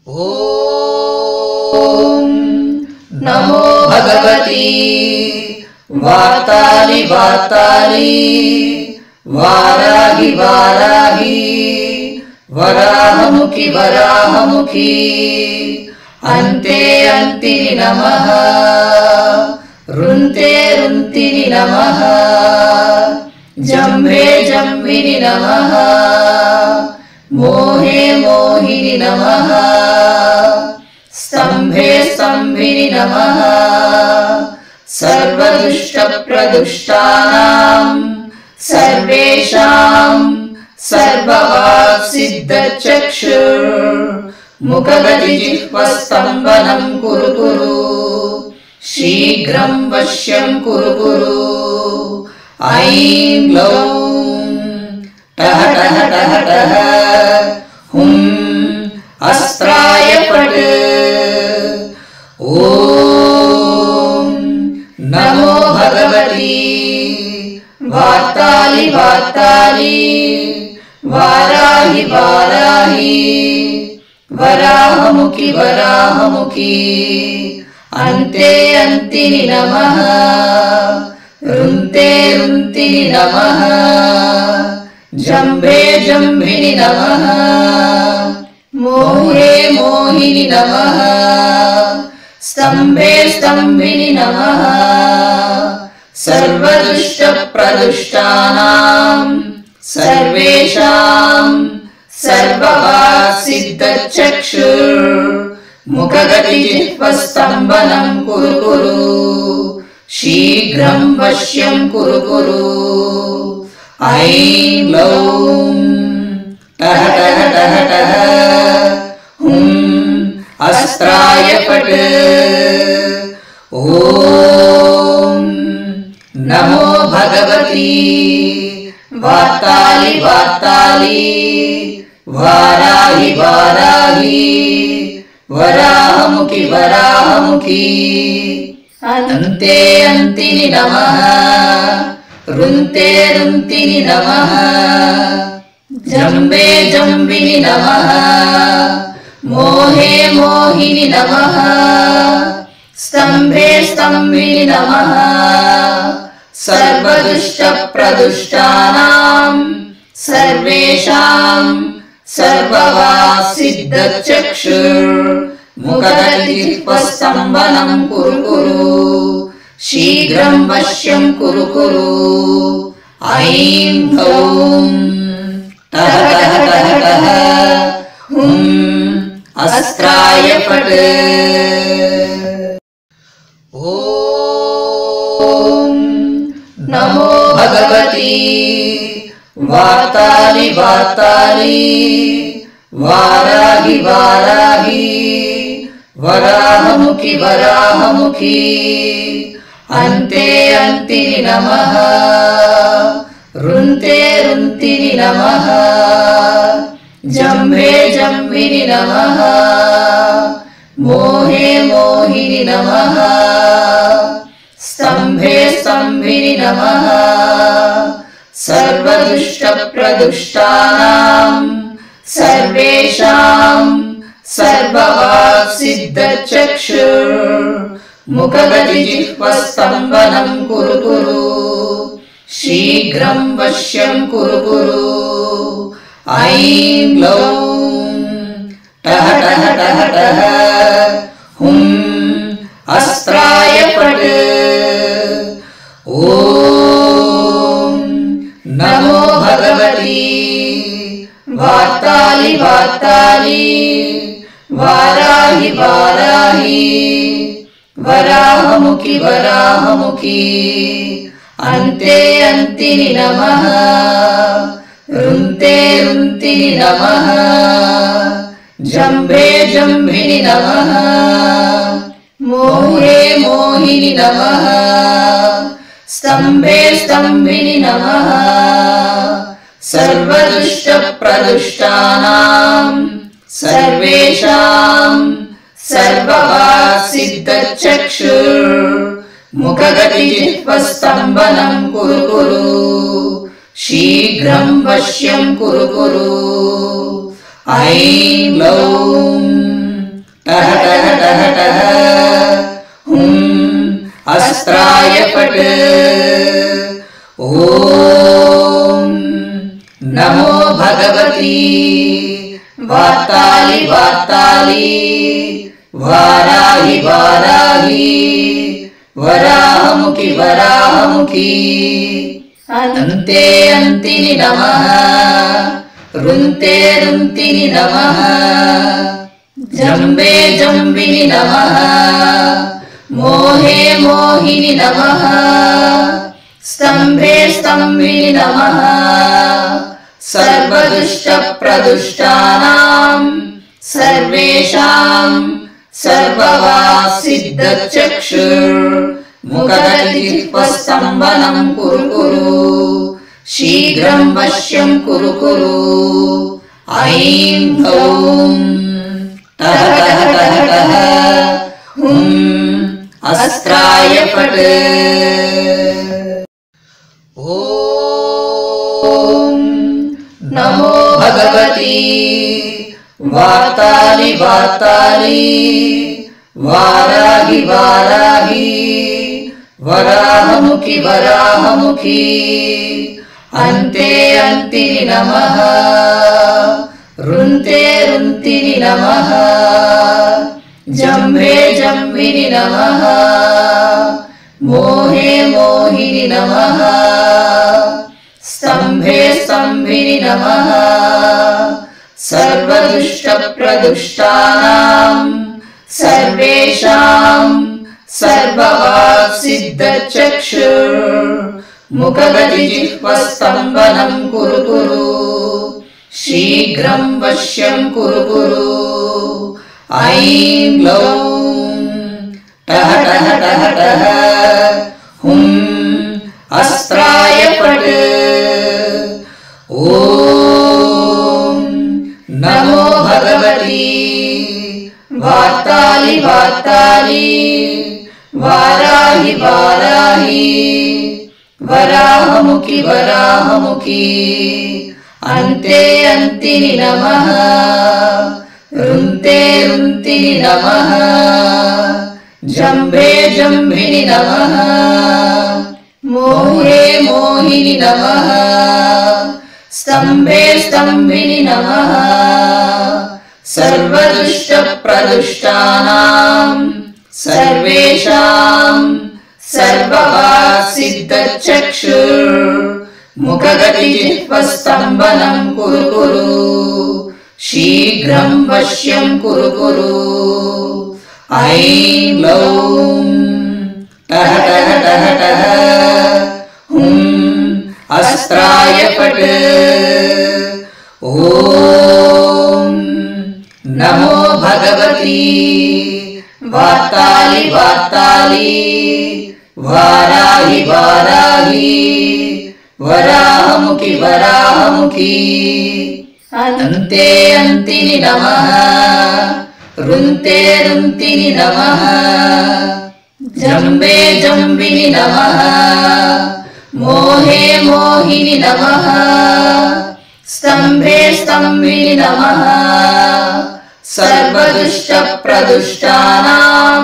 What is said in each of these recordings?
ॐ नमो भगवती वाताली वाताली वाराहि वाराहि वराहमुखि वराहमुखि अन्ते अन्तिनि नमः रुन्ते रुन्तिनि नमः जम्भे जम्भिनि नमः मोहे मोहिनि नमः स्तम्भे स्तम्भिनि नमः सर्वदुष्टप्रदुष्टानां सर्वेषां सर्ववाक्सिद्धचक्षुर्मुखगतिजिह्वस्तम्भनं कुरु कुरु शीघ्रं वश्यं कुरु कुरु ऐं ग्लौं टः टः टः टः हुं अस्त्राय फट् ॐ नमो भगवती वाताली वाताली वाराहि वाराहि वराहमुखि वराहमुखि अन्ते अन्तिनि नमः रुन्ते रुन्तिनि नमः जम्भे जम्भिनि नमः मोहे मोहिनि नमः स्तम्भे स्तम्भिनि नमः सर्वदुष्टप्रदुष्टानां सर्वेषां सर्ववाक्सिद्धचक्षुर्मुखगतिजिह्वस्तम्भनं कुरु कुरु शीघ्रं वश्यं कुरु कुरु ऐं ग्लौं टः टः टः टः हुं अस्त्राय फट् ॐ नमो भगवती वाताली वाताली वाराहि वाराहि वराहमुखि वराहमुखि अन्ते अन्तिनि नमः रुन्ते रुन्तिनि नमः जम्बे जम्बिनि नमः मोहे मोहिनि नमः स्तम्भे स्तम्भिनि नमः सर्वदुष्टप्रदुष्टानां सर्वेषां सर्ववाक्सिद्धचक्षुर्मुखगतिजिह्वस्तम्भनं कुरु कुरु शीघ्रं वश्यं कुरु कुरु ऐं ग्लौं टः टः टः टः हुं अस्त्राय फट् ॐ नमो भगवती वाताली वाताली वाराहि वाराहि वराहमुखि वराहमुखि अन्ते अन्तिनि नमः रुन्ते रुन्तिनि नमः जम्भे जम्भिनि नमः मोहे मोहिनि नमः स्तम्भे स्तम्भिनि नमः सर्वदुष्टप्रदुष्टानां सर्वेषां सर्ववाक्सिद्धचक्षुर्मुखगतिजिह्वस्तम्भनं कुरु कुरु शीघ्रं वश्यं कुरु कुरु ऐं ग्लौं टः टः टः टः हुं अस्त्राय फट् ॐ नमो भगवती वाताली वाताली वाराहि वाराहि वराहमुखि वराहमुखि अन्ते अन्तिनि नमः रुन्ते रुन्तिनि नमः जम्भे जम्भिनि नमः मोहे मोहिनि नमः स्तम्भे स्तम्भिनि नमः सर्वदुष्टप्रदुष्टानां सर्वेषां सर्ववाक्सिद्धचक्षुर्मुखगतिजिह्वस्तम्भनं कुरु कुरु शीघ्रं वश्यं कुरु कुरु ऐं ग्लौं टह टह टह टह हुं अस्त्राय फट् ॐ नमो भगवती वाताली वाताली वाराहि वाराहि वराहमुखि वराहमुखि अन्ते अन्तिनि नमः रुन्ते रुन्तिनि नमः जम्बे जम्बिनि नमः मोहे मोहिनि नमः स्तम्भे स्तम्भिनि नमः सर्वदुष्टप्रदुष्टानां सर्वेषां सर्ववासिद्धचक्षुर्मुखगतिजिह्वस्तम्भनं कुरु कुरु शीघ्रं वश्यं कुरु कुरु ऐं गौं टह टह टह टह हुं अस्त्राय फट् ॐ नमो भगवती वाताली वाताली वाराहि वाराहि वराहमुखि वराहमुखि अन्ते अन्तिनि नमः रुन्ते रुन्तिनि नमः जम्भे जम्बिनि नमः मोहे मोहिनि नमः स्तम्भे स्तम्भिनि नमः सर्वदुष्टप्रदुष्टानां सर्वेषां सर्ववासिद्धचक्षुर्मुखगतिजिह्वस्तम्भनं कुरु कुरु शीघ्रं वश्यं कुरु कुरु ऐं ग्लौं टह टह टह टह हुं अस्त्राय फट् ॐ नमो भगवती वाताली वाताली वाराहि वाराहि वराहमुखि वराहमुखि अन्ते अन्तिनि नमः रुन्ते रुन्तिनि नमः जम्भे जम्भिनि नमः मोहे मोहिनि नमः स्तम्भे स्तम्भिनि नमः सर्वदुष्टप्रदुष्टानां सर्वेषां सर्ववासिद्धचक्षुर्मुखगतिजिह्वस्तम्भनं कुरु कुरु शीघ्रं वश्यं कुरु कुरु ऐं ग्लौं टह टह टह टह हुं अस्त्राय फट् ॐ नमो भगवती वाताली वाताली वाराहि वाराहि वराहमुखि वराहमुखि अन्ते अन्तिनि नमः रुन्ते रुन्तिनि नमः जम्बे जम्बिनि नमः मोहे मोहिनि नमः स्तम्भे स्तम्भिनि नमः सर्वदुष्टप्रदुष्टानां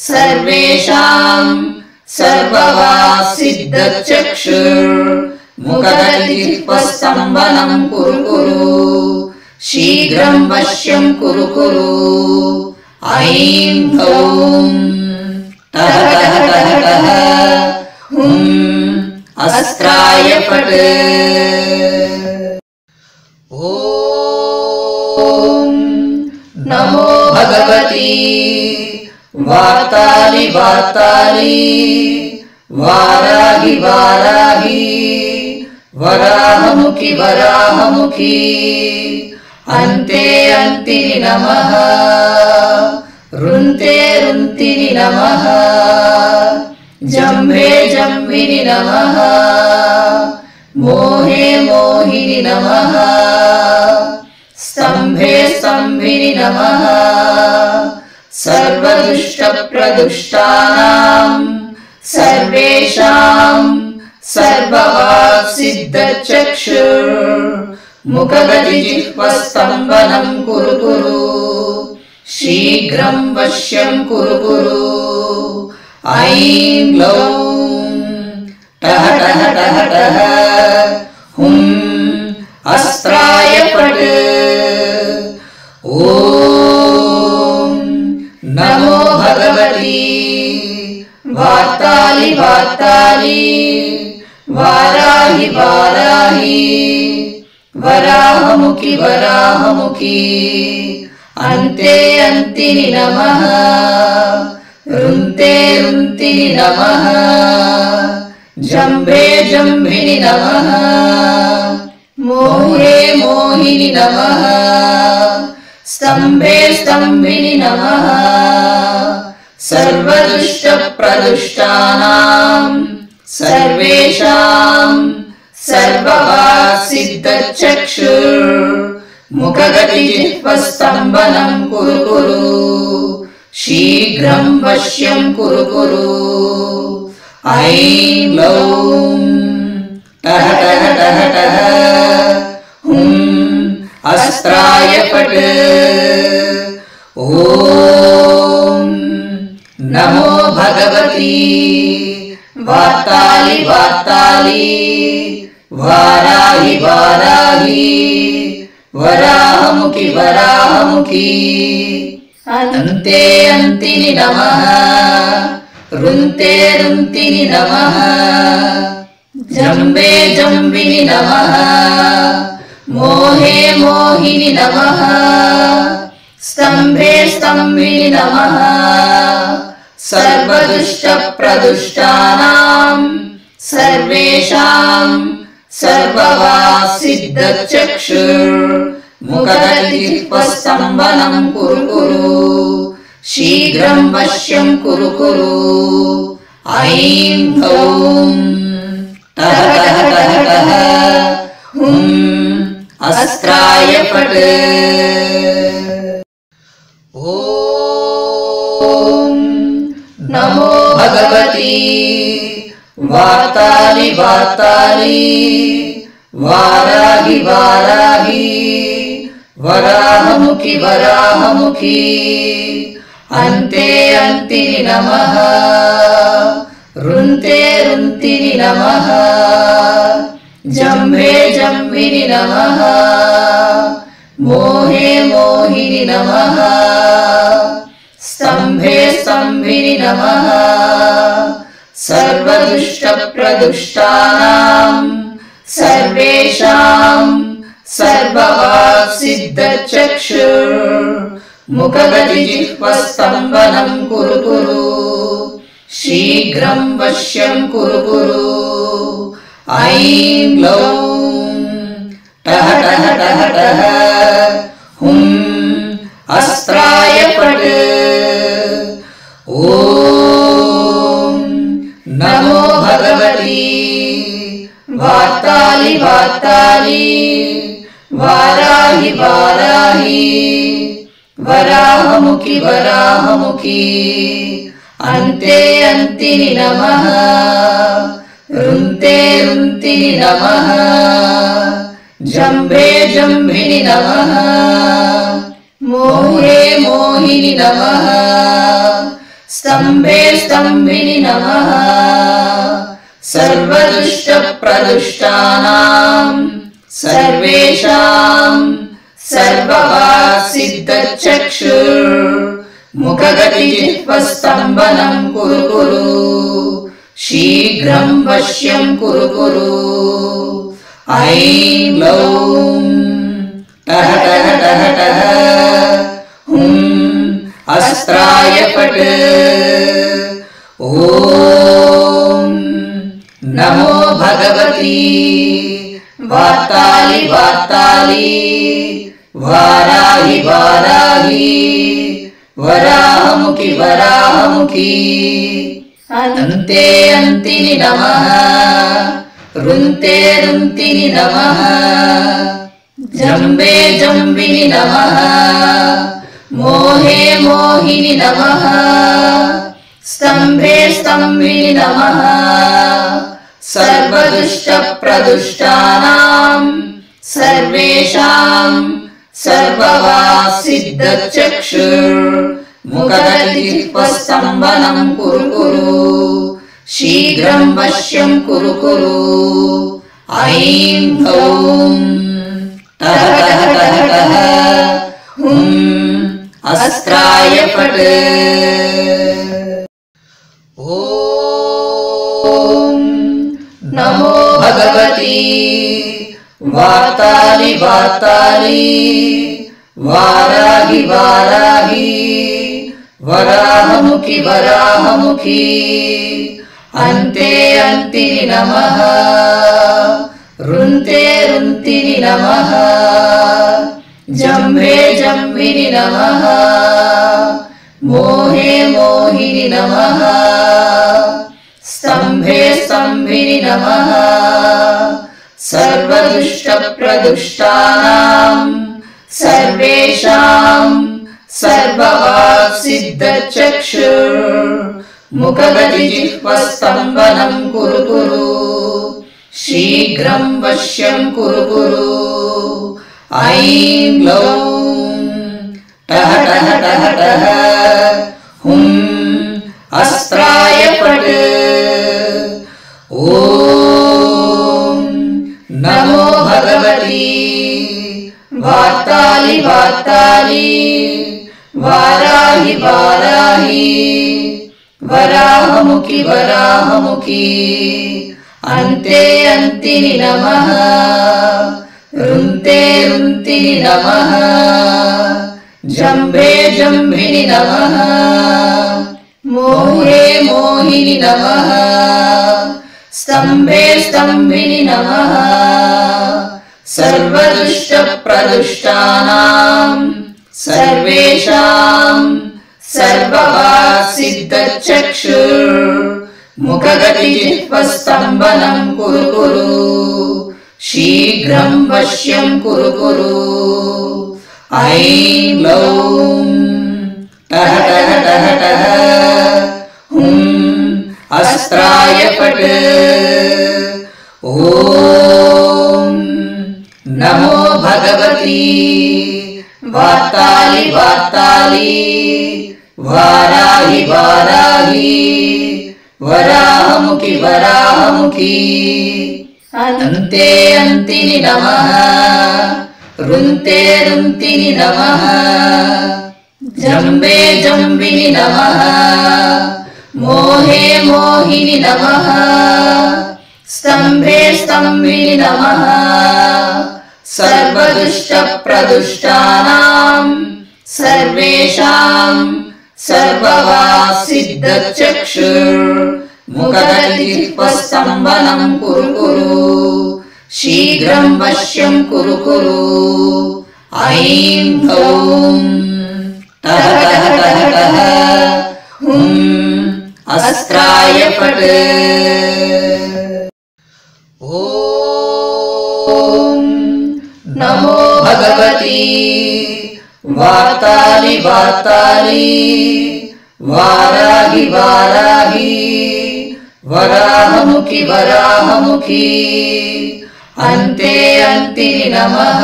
सर्वेषां सर्ववासिद्धचक्षुर्मुखगतिजिह्वस्तम्भनं कुरु कुरु शीघ्रं वश्यं कुरु कुरु ऐं गौं टह टह टह टह हुं अस्त्राय फट् ॐ नमो भगवती वाताली वाताली वाराहि वाराहि वराहमुखि वराहमुखि अन्ते अन्तिनि नमः रुन्ते रुन्तिनि नमः जम्भे जम्बिनि नमः मोहे मोहिनि नमः स्तम्भे स्तम्भिनि नमः सर्वदुष्टप्रदुष्टानां सर्वेषां सर्ववासिद्धचक्षुर्मुखगतिजिह्वस्तम्भनं कुरु कुरु शीघ्रं वश्यं कुरु कुरु ऐं ग्लौं टः टः टः टः हुं अस्त्राय फट् ॐ नमो भगवती वाताली वाताली वाराहि वाराहि वराहमुखि वराहमुखि अन्ते अन्तिनि नमः रुन्ते रुन्तिनि नमः जम्भे जम्भिनि नमः मोहे मोहिनि नमः स्तम्भे स्तम्भिनि नमः सर्वदुष्टप्रदुष्टानां सर्वेषां सर्ववाक्सिद्धचक्षुर्मुखगतिजिह्वस्तम्भनं कुरु कुरु शीघ्रं वश्यं कुरु कुरु ऐं ग्लौं टः टः टः टः हुं अस्त्राय फट् ॐ नमो भगवती वाताली वाताली वाराहि वाराहि वराहमुखि वराहमुखि अन्ते अन्तिनि नमः रुन्ते रुन्तिनि नमः जम्बे जम्बिनि नमः मोहे मोहिनि नमः स्तम्भे स्तम्भिनि नमः सर्वदुष्टप्रदुष्टानां सर्वेषां सर्ववाक्सिद्धचक्षुर्मुखगतिजिह्वस्तम्भनं कुरु कुरु शीघ्रं वश्यं कुरु कुरु ऐं ग्लौं टः टः टः टः हुं अस्त्राय फट् ॐ नमो भगवती वाताली वाताली वाराहि वाराहि वराहमुखि वराहमुखि अन्ते अन्तिनि नमः रुन्ते रुन्तिनि नमः जम्भे जम्भिनि नमः मोहे मोहिनि नमः स्तम्भे स्तम्भिनि नमः सर्वदुष्टप्रदुष्टानां सर्वेषां सर्ववाक्सिद्धचक्षुर्मुखगतिजिह्वस्तम्भनं कुरु कुरु शीघ्रं वश्यं कुरु कुरु ऐं ग्लौं टः टः टः टः हुं अस्त्राय फट् ॐ नमो भगवती वाताली वाताली वाराहि वाराहि वराहमुखि वराहमुखि अन्ते अन्तिनि नमः रुन्ते रुन्तिनि नमः जम्भे जम्भिनि नमः मोहे मोहिनि नमः स्तम्भे स्तम्भिनि नमः सर्वदुष्टप्रदुष्टानां सर्वेषां सर्ववाक्सिद्धचक्षुर्मुखगतिजिह्वस्तम्भनं कुरु कुरु शीघ्रं वश्यं कुरु कुरु ऐं ग्लौं टः टः टः टः हुं अस्त्राय फट् ॐ नमो भगवती वाताली वाताली वाराहि वाराहि वराहमुखि वराहमुखि अन्ते अन्तिनि नमः रुन्ते रुन्तिनि नमः जम्बे जम्बिनि नमः मोहे मोहिनि नमः स्तम्भे स्तम्भिनि नमः सर्वदुष्टप्रदुष्टानां सर्वेषां सर्ववाक्सिद्धचक्षुर्मुखगतिजिह्वस्तम्भनं कुरु कुरु शीघ्रं वश्यं कुरु कुरु ऐं गौं टः टः टः टः हुं अस्त्राय फट् ॐ नमो भगवती वाताली वाताली वाराहि वाराहि वराहमुखि वराहमुखि अन्ते अन्तिनि नमः रुन्ते रुन्तिनि नमः जम्भे जम्भिनि नमः मोहे मोहिनि नमः स्तम्भे स्तम्भिनि नमः सर्वदुष्टप्रदुष्टानां सर्वेषां सर्ववाक्सिद्धचक्षुर्मुखगतिजिह्वस्तम्भनं कुरु कुरु शीघ्रं वश्यं कुरु कुरु ऐं ग्लौं टः टः टः टः हुं अस्त्राय फट् ॐ नमो भगवती वाताली वाताली वाराहि वाराहि वराहमुखि वराहमुखि अन्ते अन्तिनि नमः रुन्ते रुन्तिनि नमः जम्भे जम्भिनि नमः मोहे मोहिनि नमः स्तम्भे स्तम्भिनि नमः सर्वदुष्टप्रदुष्टानां सर्वेषां सर्ववाक्सिद्धचक्षुर्मुखगतिजिह्वस्तम्भनं कुरु कुरु शीघ्रं वश्यं कुरु कुरु ऐं ग्लौं टः टः टः टः हुं अस्त्राय फट् ॐ नमो भगवती वाताली वाताली वाराहि वाराहि वराहमुखि वराहमुखि अन्ते अन्तिनि नमः रुन्ते रुन्तिनि नमः जम्बे जम्बिनि नमः मोहे मोहिनि नमः स्तम्भे स्तम्भिनि नमः सर्वदुष्टप्रदुष्टानां सर्वेषां सर्ववाक्सिद्धचक्षुर्मुखगतिजिह्वस्तम्भनं कुरु कुरु शीघ्रं वश्यं कुरु कुरु ऐं गौं टः टः टः टः हुं अस्त्राय फट् ॐ नमो भगवती वाताली वाताली वाराहि वाराहि वराहमुखि वराहमुखि अन्ते अन्तिनि नमः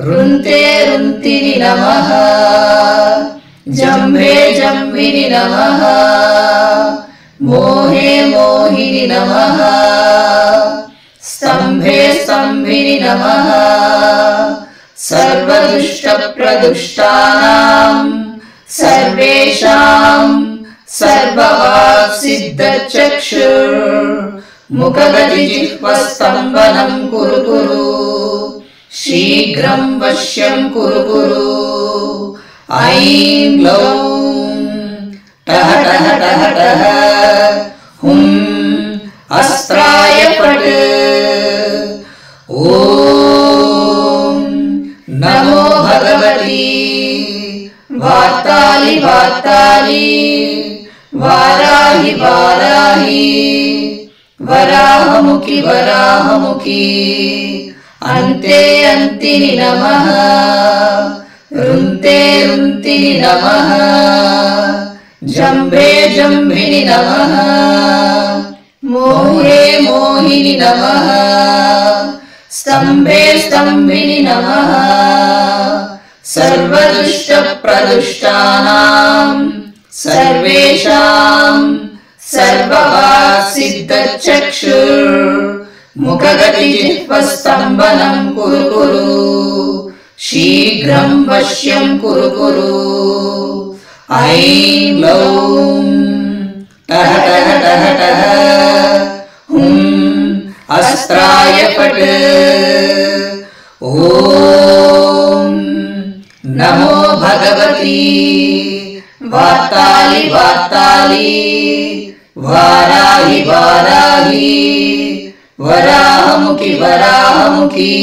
रुन्ते रुन्तिनि नमः जम्भे जम्भिनि नमः मोहे मोहिनि नमः स्तम्भे स्तम्भिनि नमः सर्वदुष्टप्रदुष्टानां सर्वेषां सर्ववाक्सिद्धचक्षुर्मुखगतिजिह्वस्तम्भनं कुरु कुरु शीघ्रं वश्यं कुरु कुरु ऐं ग्लौं टः टः टः टः हुं अस्त्राय फट् ॐ नमो भगवती वाताली वाताली वाराहि वाराहि वराहमुखि वराहमुखि अन्ते अन्तिनि नमः रुन्ते रुन्तिनि नमः जम्भे जम्भिनि नमः मोहे मोहिनि नमः स्तम्भे स्तम्भिनि नमः सर्वदुष्टप्रदुष्टानां सर्वेषां सर्वभासिद्धचक्षुर्मुखगतिजिह्वस्तम्भनं कुरु कुरु शीघ्रं वश्यं कुरु कुरु ऐं लौं टः टः टः टः हुं अस्त्राय फट् ॐ नमो भगवती वाताली वाताली वाराहि वाराहि वराहमुखि वराहमुखि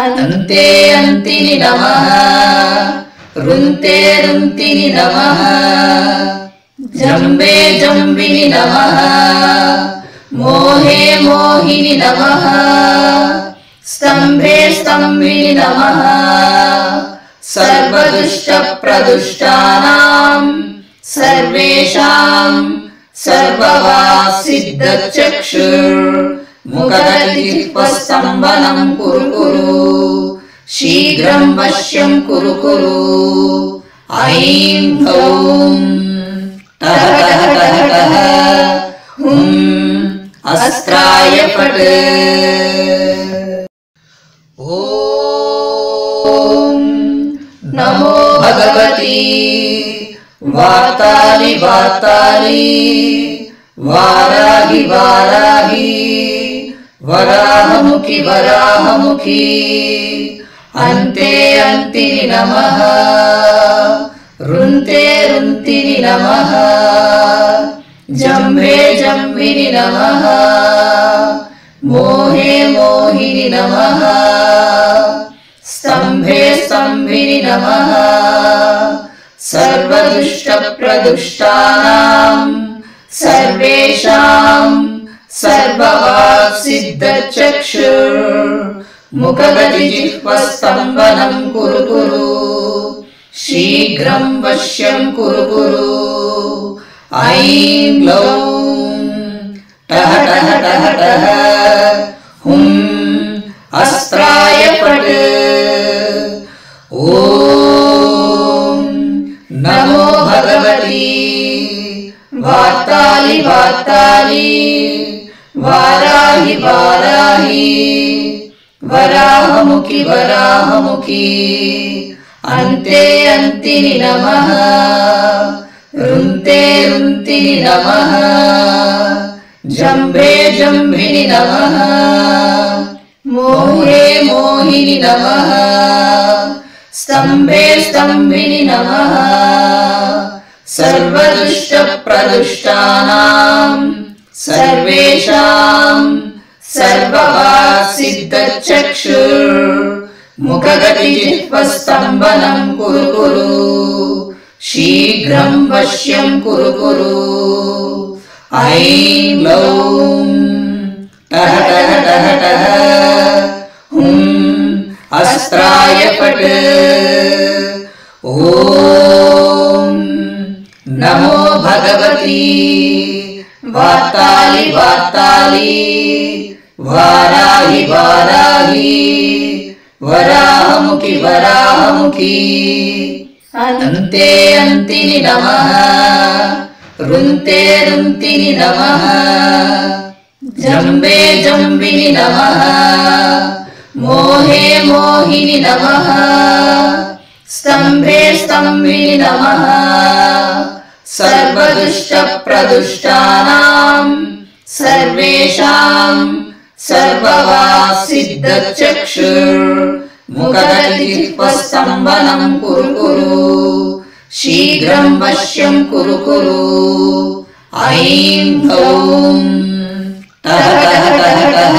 अन्ते अन्तिनि नमः रुन्ते रुन्तिनि नमः जम्बे जम्बिनि नमः मोहे मोहिनि नमः स्तम्भे स्तम्भिनि नमः सर्वदुष्टप्रदुष्टानां सर्वेषां सर्वभासिद्धचक्षुर्मुखगतिजिह्वस्तम्भनं कुरु कुरु शीघ्रं वश्यं कुरु कुरु ऐं लौं टः टः टः टः हुं अस्त्राय फट् ॐ नमो भगवती वाताली वाताली वाराहि वाराहि वराहमुखि वराहमुखि अन्ते अन्तिनि नमः रुन्ते रुन्तिनि नमः जम्भे जम्भिनि नमः मोहे मोहिनि नमः स्तम्भे स्तम्भिनि नमः सर्वदुष्टप्रदुष्टानां सर्वेषां सर्वभासिद्धचक्षुर्मुखगतिजिह्वस्तम्भनं कुरु कुरु शीघ्रं वश्यं कुरु कुरु ऐं लौं टः टः टः टः हुं अस्त्राय फट् ॐ नमो भगवती वाताली वाताली वाराहि वाराहि वराहमुखि वराहमुखि अन्ते अन्तिनि नमः रुन्ते रुन्तिनि नमः जम्भे जम्भिनि नमः मोहे मोहिनि नमः स्तम्भे स्तम्भिनि नमः सर्वदुष्टप्रदुष्टानां सर्वेषां सर्वभासिद्धचक्षुर्मुखगतिजिह्वस्तम्भनं कुरु कुरु शीघ्रं वश्यं कुरु कुरु ऐं लौं टः टः टः टः हुं अस्त्राय फट् ॐ नमो भगवती वाताली वाताली वाराहि वाराहि वराहमुखि वराहमुखि अन्ते अन्तिनि नमः रुन्ते रुन्तिनि नमः जम्बे जम्बिनि नमः मोहे मोहिनि नमः स्तम्भे स्तम्भिनि नमः सर्वदुष्टप्रदुष्टानां सर्वेषां सर्वभासिद्धचक्षुर्मुखगतिजिह्वस्तम्भनं कुरु कुरु शीघ्रं वश्यं कुरु कुरु ऐं लौं टः टः टः टः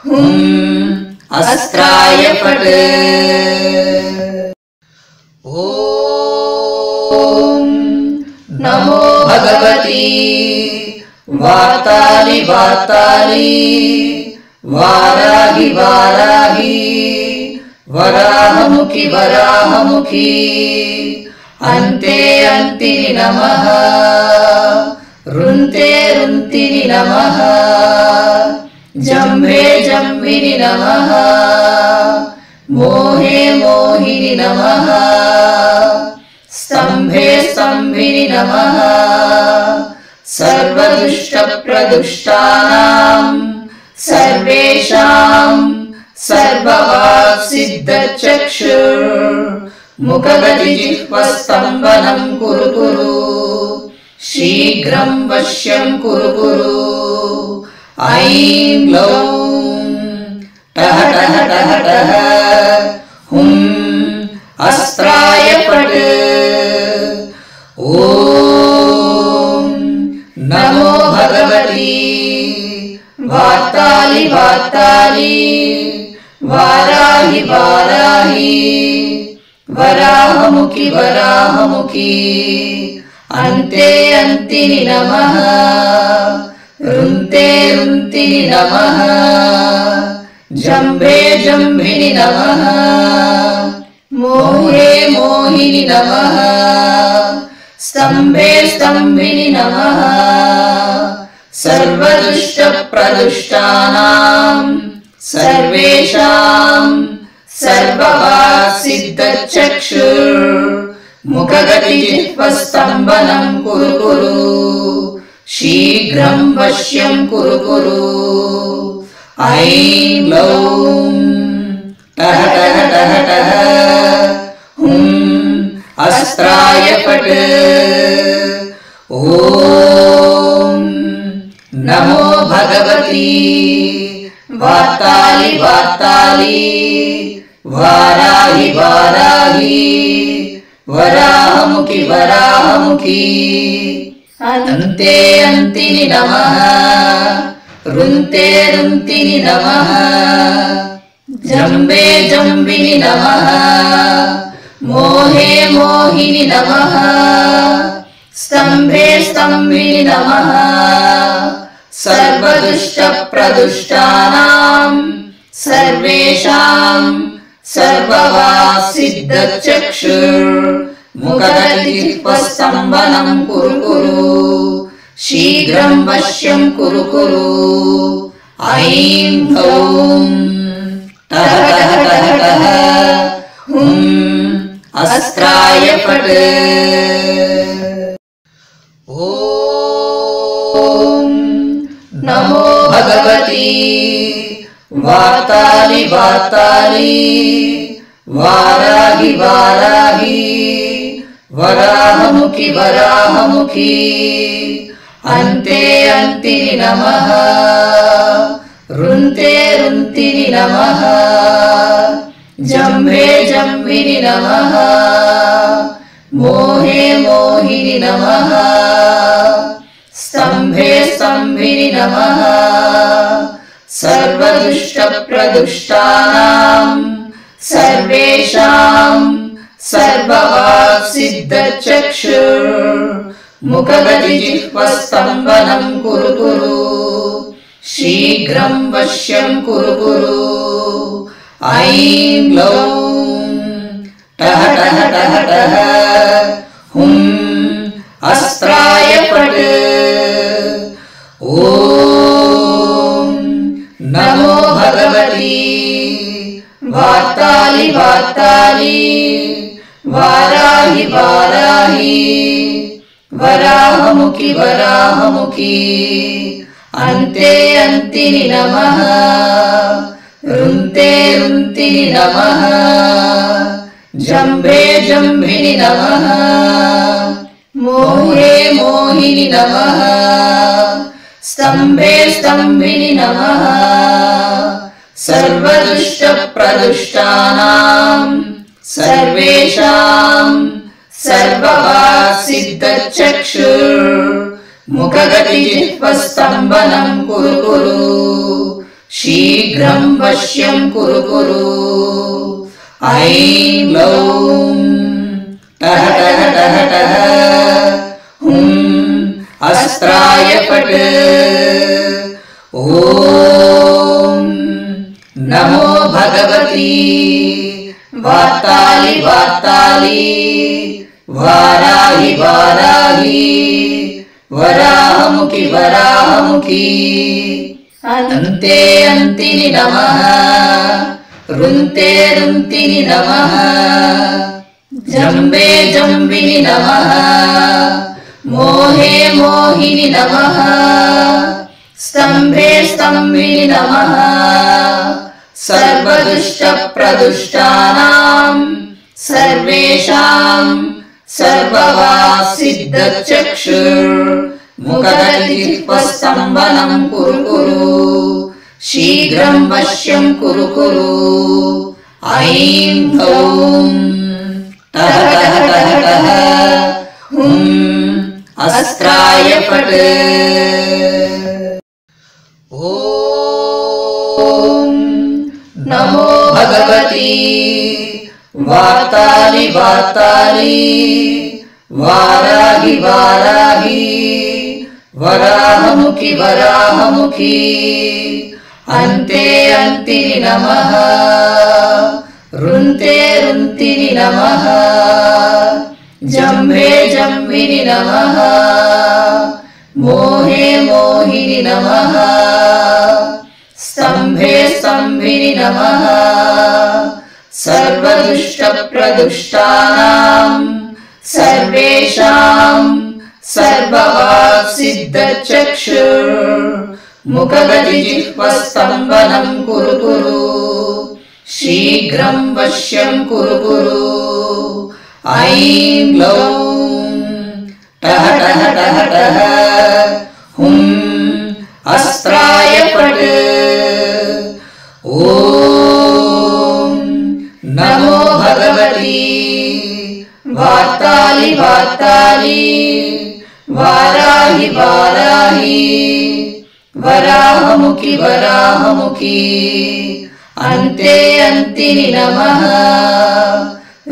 हुं अस्त्राय फट् ॐ नमो भगवती वाताली वाताली वाराहि वाराहि वराहमुखि वराहमुखि अन्ते अन्तिनि नमः रुन्ते रुन्तिनि नमः जम्भे जम्भिनि नमः मोहे मोहिनि नमः स्तम्भे स्तम्भिनि नमः सर्वदुष्टप्रदुष्टानां सर्वेषां सर्ववाक्सिद्धचक्षुर्मुखगतिजिह्वस्तम्भनं कुरु कुरु शीघ्रं वश्यं कुरु कुरु ऐं ग्लौं टः टः टः टः हुं अस्त्राय फट् ॐ नमो भगवती वातालि वातालि वाराहि वाराहि वराहमुखि वराहमुखि अन्ते अन्तिनि नमः रुन्ते रुन्तिनि नमः जम्भे जम्भिनि नमः मोहे मोहिनि नमः स्तम्भे स्तम्भिनि नमः सर्वदुष्टप्रदुष्टानां सर्वेषां सर्ववाक्सिद्धचक्षुर्मुखगतिजिह्वस्तम्भनं कुरु कुरु शीघ्रं वश्यं कुरु कुरु ऐं ग्लौं टः टः टः टः हुं अस्त्राय फट् ॐ नमो भगवती वातालि वातालि वाराहि वाराहि वराहमुखि वराहमुखि अन्ते अन्तिनि नमः रुन्ते रुन्तिनि नमः जम्बे जम्बिनि नमः मोहे मोहिनि नमः स्तम्भे स्तम्भिनि नमः सर्वदुष्टप्रदुष्टानां सर्वेषां सर्ववाक्सिद्धचक्षुर्मुखगतिजिह्वस्तम्भनं कुरु कुरु शीघ्रं वश्यं कुरु कुरु ऐं ग्लौं टः टः टः टः हुं अस्त्राय फट् ॐ नमो भगवती वातालि वातालि वाराहि वाराहि वराहमुखि वराहमुखि अन्ते अन्तिनि नमः रुन्ते रुन्तिनि नमः जम्भे जम्भिनि नमः मोहे मोहिनि नमः स्तम्भे स्तम्भिनि नमः सर्वदुष्टप्रदुष्टानां सर्वेषां सर्ववाक्सिद्धचक्षुर्मुखगतिजिह्वस्तम्भनं कुरु कुरु शीघ्रं वश्यं कुरु कुरु ऐं ग्लौं टः टः टः टः हुं अस्त्राय फट् ॐ नमो भगवती वातालि वातालि वाराहि वाराहि वराहमुखि वराहमुखि अन्ते अन्तिनि नमः रुन्ते रुन्तिनि नमः जम्भे जम्भिनि नमः मोहे मोहिनि नमः स्तम्भे स्तम्भिनि नमः सर्वदुष्टप्रदुष्टानां सर्वेषां सर्ववाक्सिद्धचक्षुर्मुखगतिजिह्वस्तम्भनं कुरु कुरु शीघ्रं वश्यं कुरु कुरु ऐं ग्लौं टः टः टः टः हुं अस्त्राय फट् ॐ नमो भगवती वातालि वातालि वाराहि वाराहि वराहमुखि वराहमुखि अन्ते अन्तिनि नमः रुन्ते रुन्तिनि नमः जम्बे जम्बिनि नमः मोहे मोहिनि नमः स्तम्भे स्तम्भिनि नमः सर्वदुष्टप्रदुष्टानां सर्वेषां सर्ववासिद्धचक्षुर्मुखगतिजिह्वस्तम्भनं कुरु कुरु शीघ्रं वश्यं कुरु कुरु ऐं गौं टः टः टः टः हुं अस्त्राय फट् ॐ नमो भगवती वार्ताली वार्ताली वाराहि वाराहि वराहमुखि वराहमुखि अन्ते अन्तिनि नमः रुन्ते रुन्तिनि नमः जम्भे जम्भिनि नमः मोहे मोहिनि नमः स्तम्भे स्तम्भिनि नमः सर्वदुष्टप्रदुष्टानां सर्वेषां सर्ववासिद्धचक्षुर्मुखगतिजिह्वस्तम्भनं कुरु कुरु शीघ्रं वश्यं कुरु कुरु ऐं ग्लौं टः टः टः टः हुं अस्त्राय फट् ॐ नमो भगवती वार्ताली वार्ताली वाराहि वाराहि वराहमुखि वराहमुखि अन्ते अन्तिनि नमः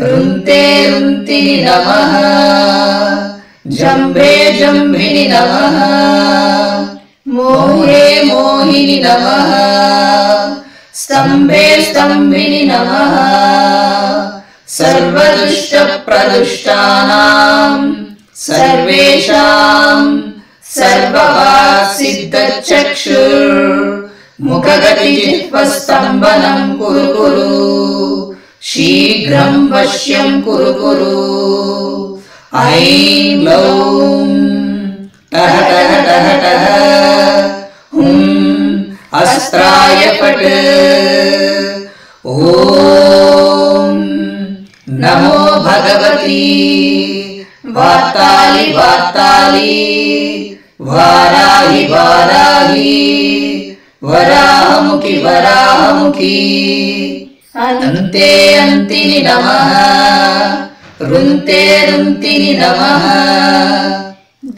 रुन्ते रुन्तिनि नमः जम्भे जम्भिनि नमः मोहे मोहिनि नमः स्तम्भे स्तम्भिनि नमः सर्वदुष्टप्रदुष्टानां सर्वेषां सर्ववासिद्धचक्षुर्मुखगतिजिह्वस्तम्भनं कुरु कुरु शीघ्रं वश्यं कुरु कुरु ऐं ग्लौं टः टः टः टः हुं अस्त्राय फट् ॐ नमो भगवती वार्ताली वार्ताली वाराहि वाराहि वराहमुखि वराहमुखि अन्ते अन्तिनि नमः रुन्ते रुन्तिनि नमः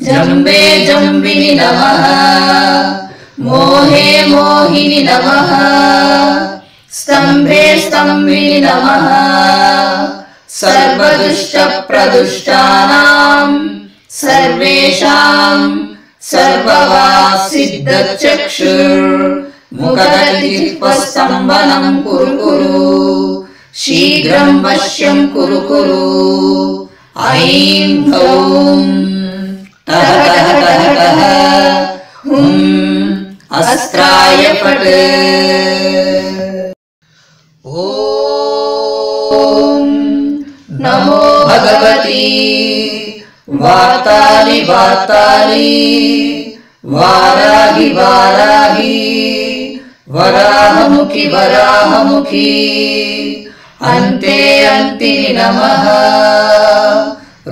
जम्बे जम्बिनि नमः मोहे मोहिनि नमः स्तम्भे स्तम्भिनि नमः सर्वदुष्टप्रदुष्टानां सर्वेषां सर्ववासिद्धचक्षुर्मुखगतिजिह्वस्तम्भनं कुरु कुरु शीघ्रं वश्यं कुरु कुरु ऐं गौं टः टः टः टः हुं अस्त्राय फट् ॐ नमो भगवती वार्ताली वार्ताली वाराहि वाराहि वराहमुखि वराहमुखि अन्ते अन्तिनि नमः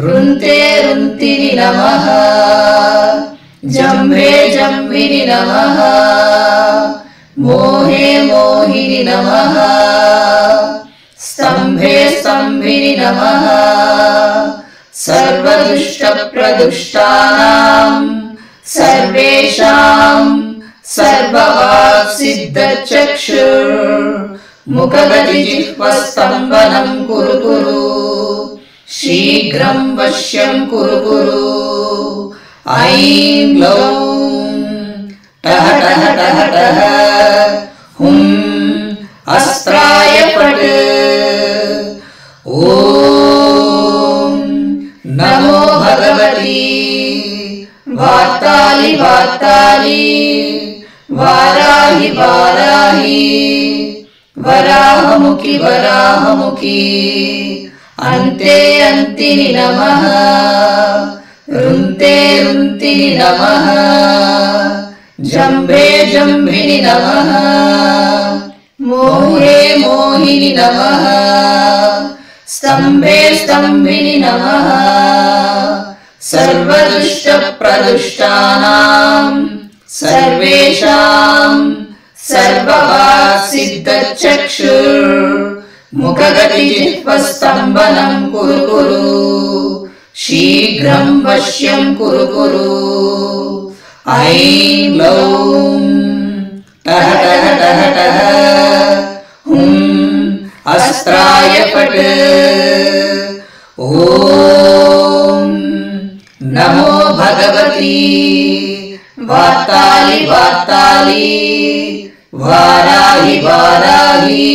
रुन्ते रुन्तिनि नमः जम्भे जम्भिनि नमः मोहे मोहिनि नमः स्तम्भे स्तम्भिनि नमः सर्वदुष्टप्रदुष्टानां सर्वेषां सर्ववासिद्धचक्षुर्मुखगतिजिह्वस्तम्भनं कुरु कुरु शीघ्रं वश्यं कुरु कुरु ऐं ग्लौं टः टः टः टः हुं अस्त्राय फट् ॐ नमो भगवती वार्ताली वार्ताली वाराहि वाराहि वराहमुखि वराहमुखि अन्ते अन्तिनि नमः रुन्ते रुन्तिनि नमः जम्भे जम्भिनि नमः मोहे मोहिनि नमः स्तम्भे स्तम्भिनि नमः सर्वदुष्टप्रदुष्टानां सर्वेषां सर्ववाक्सिद्धचक्षुर्मुखगतिजिह्वस्तम्भनं कुरु कुरु शीघ्रं वश्यं कुरु कुरु ऐं ग्लौं टः टः टः टः हुं अस्त्राय फट् ॐ नमो भगवती वातालि वातालि वाराहि वाराहि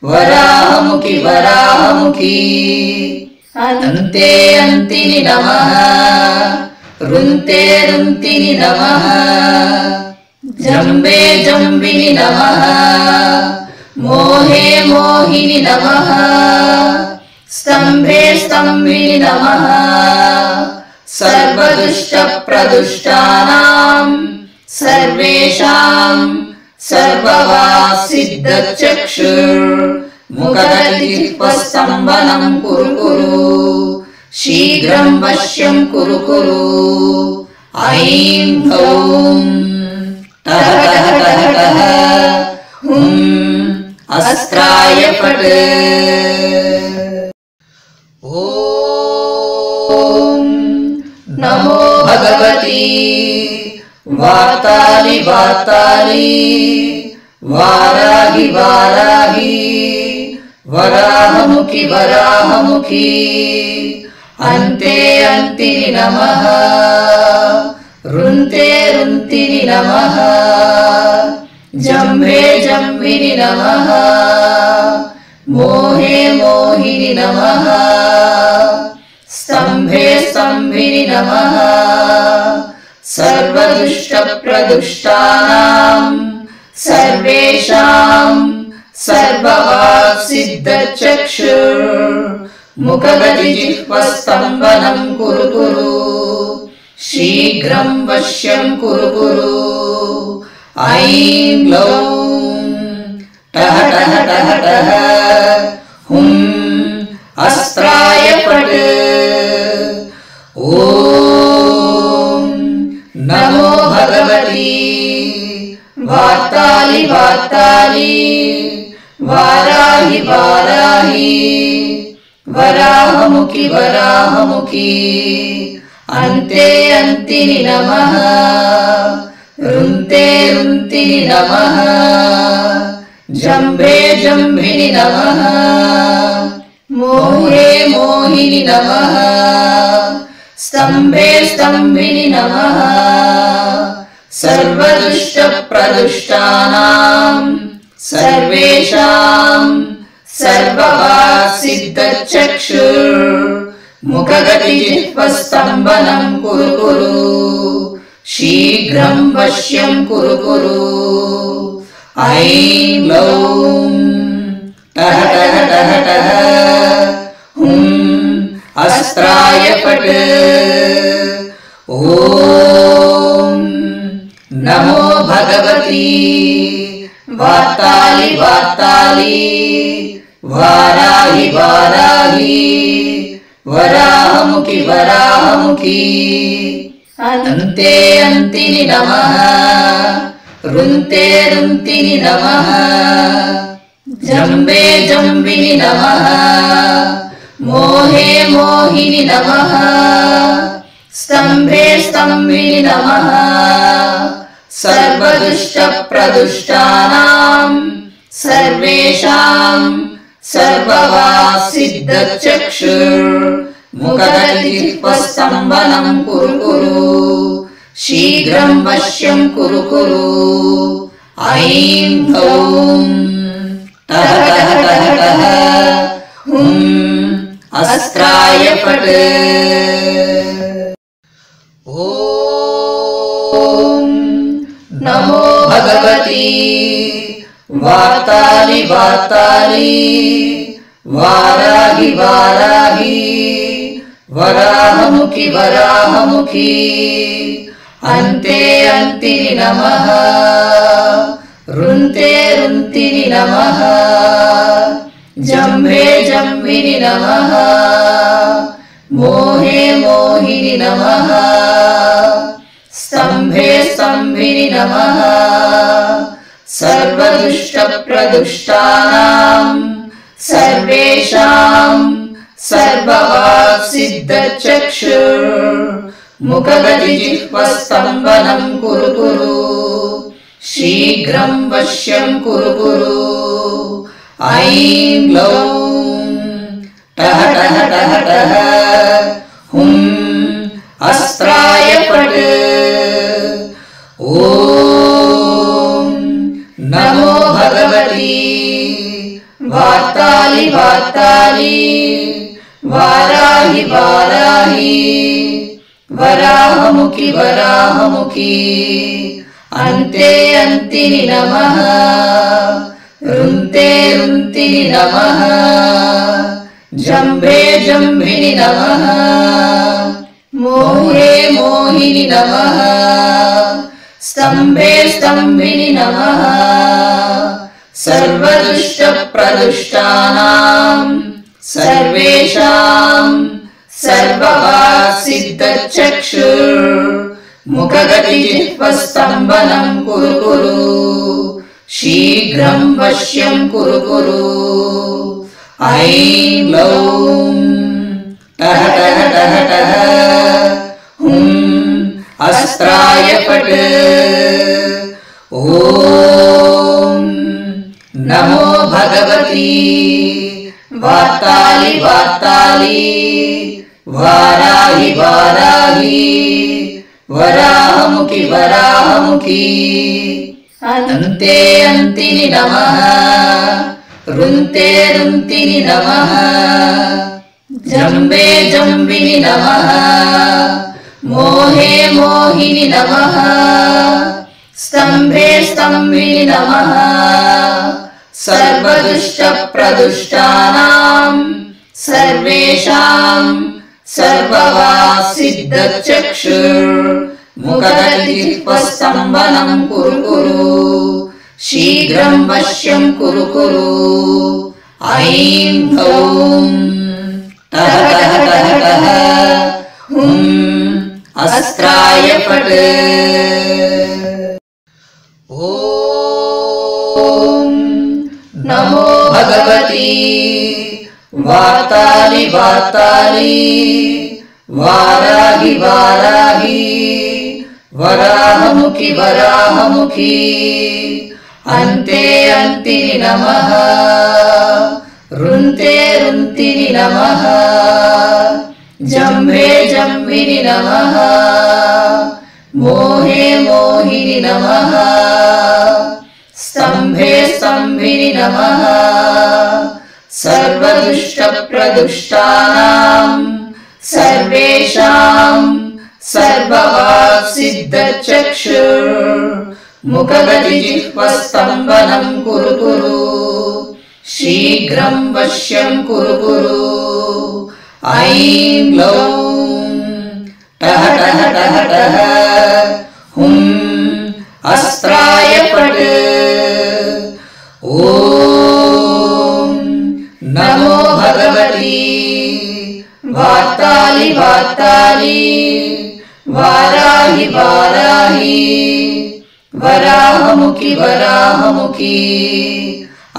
वराहमुखि वराहमुखि अन्ते अन्तिनि नमः रुन्ते रुन्तिनि नमः जम्बे जम्बिनि नमः मोहे मोहिनि नमः स्तम्भे स्तम्भिनि नमः सर्वदुष्टप्रदुष्टानां सर्वेषां सर्ववाक्सिद्धचक्षुर्मुखगतिजिह्वस्तम्भनं कुरु कुरु शीघ्रं वश्यं कुरु कुरु ऐं ग्लौं टः टः टः टः हुं अस्त्राय फट् ॐ नमो भगवती वातालि वातालि वाराहि वाराहि वराहमुखि वराहमुखि अन्ते अन्तिनि नमः रुन्ते रुन्तिनि नमः जम्भे जम्भिनि नमः मोहे मोहिनि नमः स्तम्भे स्तम्भिनि नमः सर्वदुष्टप्रदुष्टानां सर्वेषां सर्ववाक्सिद्धचक्षुर्मुखगतिजिह्वस्तम्भनं कुरु कुरु शीघ्रं वश्यं कुरु कुरु ऐं ग्लौं टः टः टः टः हुं अस्त्राय फट् ॐ नमो भगवती वातालि वातालि वाराहि वाराहि वराहमुखि वराहमुखि अन्ते अन्तिनि नमः रुन्ते रुन्तिनि नमः जम्भे जम्भिनि नमः मोहे मोहिनि नमः स्तम्भे स्तम्भिनि नमः सर्वदुष्टप्रदुष्टानां सर्वेषां सर्ववाक्सिद्धचक्षुर्मुखगतिजिह्वस्तम्भनं कुरु कुरु शीघ्रं वश्यं कुरु कुरु ऐं ग्लौं टः टः टः टः हुं अस्त्राय फट् ॐ नमो भगवती वातालि वातालि वाराहि वाराहि वराहमुखि वराहमुखि अन्ते अन्तिनि नमः रुन्ते रुन्तिनि नमः जम्बे जम्बिनि नमः मोहे मोहिनि नमः स्तम्भे स्तम्भिनि नमः सर्वदुष्टप्रदुष्टानां सर्वेषां सर्ववाक्सिद्धचक्षुर्मुखगतिजिह्वस्तम्भनं कुरु कुरु शीघ्रं वश्यं कुरु कुरु ऐं ग्लौं टः टः टः टः हुं अस्त्राय फट् ॐ नमो वार्ताली वाराहि वाराहि वराहमुखि वराहमुखि अन्ते अन्तिनि नमः रुन्ते रुन्तिनि नमः जम्भे जम्भिनि नमः मोहे मोहिनि नमः स्तम्भे स्तम्भिनि नमः सर्वदुष्टप्रदुष्टानां सर्वेषां सर्ववाक्सिद्धचक्षुर्मुखगतिजिह्वस्तम्भनं कुरु कुरु शीघ्रं वश्यं कुरु कुरु ऐं ग्लौं टः टः टः टः हुं अस्त्राय फट् ॐ नमो भगवती वार्ताली वार्ताली वाराहि वाराहि वराहमुखि वराहमुखि अन्ते अन्तिनि नमः रुन्ते रुन्तिनि नमः जम्भे जम्भिनि नमः मोहे मोहिनि नमः स्तम्भे स्तम्भिनि नमः सर्वदुष्टप्रदुष्टानां सर्वेषां सर्ववाक्सिद्धचक्षुर्मुखगतिजिह्वस्तम्भनं कुरु कुरु शीघ्रं वश्यं कुरु कुरु ऐं ग्लौं टः टः टः टः हुं अस्त्राय फट् ॐ नमो भगवती वार्ताली वार्ताली वाराहि वाराहि वराहमुखि वराहमुखि अन्ते अन्तिनि नमः रुन्ते रुन्तिनि नमः जम्बे जम्बिनि नमः मोहे मोहिनि नमः स्तम्भे स्तम्भिनि नमः सर्वदुष्टप्रदुष्टानां सर्वेषां सर्ववाक्सिद्धचक्षुर्मुखगतिजिह्वस्तम्भनं कुरु कुरु शीघ्रं वश्यं कुरु कुरु ऐं ग्लौं टः टः टः टः हुं अस्त्राय फट् ॐ नमो भगवती वार्ताली वार्ताली वाराहि वाराहि वराहमुखि वराहमुखि अन्ते अन्तिनि नमः रुन्ते रुन्तिनि नमः जम्भे जम्भिनि नमः मोहे मोहिनि नमः स्तम्भे स्तम्भिनि नमः सर्वदुष्टप्रदुष्टानां सर्वेषां सर्ववाक्सिद्धचक्षुर्मुखगतिजिह्वस्तम्भनं कुरु कुरु शीघ्रं वश्यं कुरु कुरु ऐं ग्लौं टः टः टः टः हुं अस्त्राय फट् ॐ नमो भगवती वार्ताली वार्ताली वाराहि वाराहि वराहमुखि वराहमुखि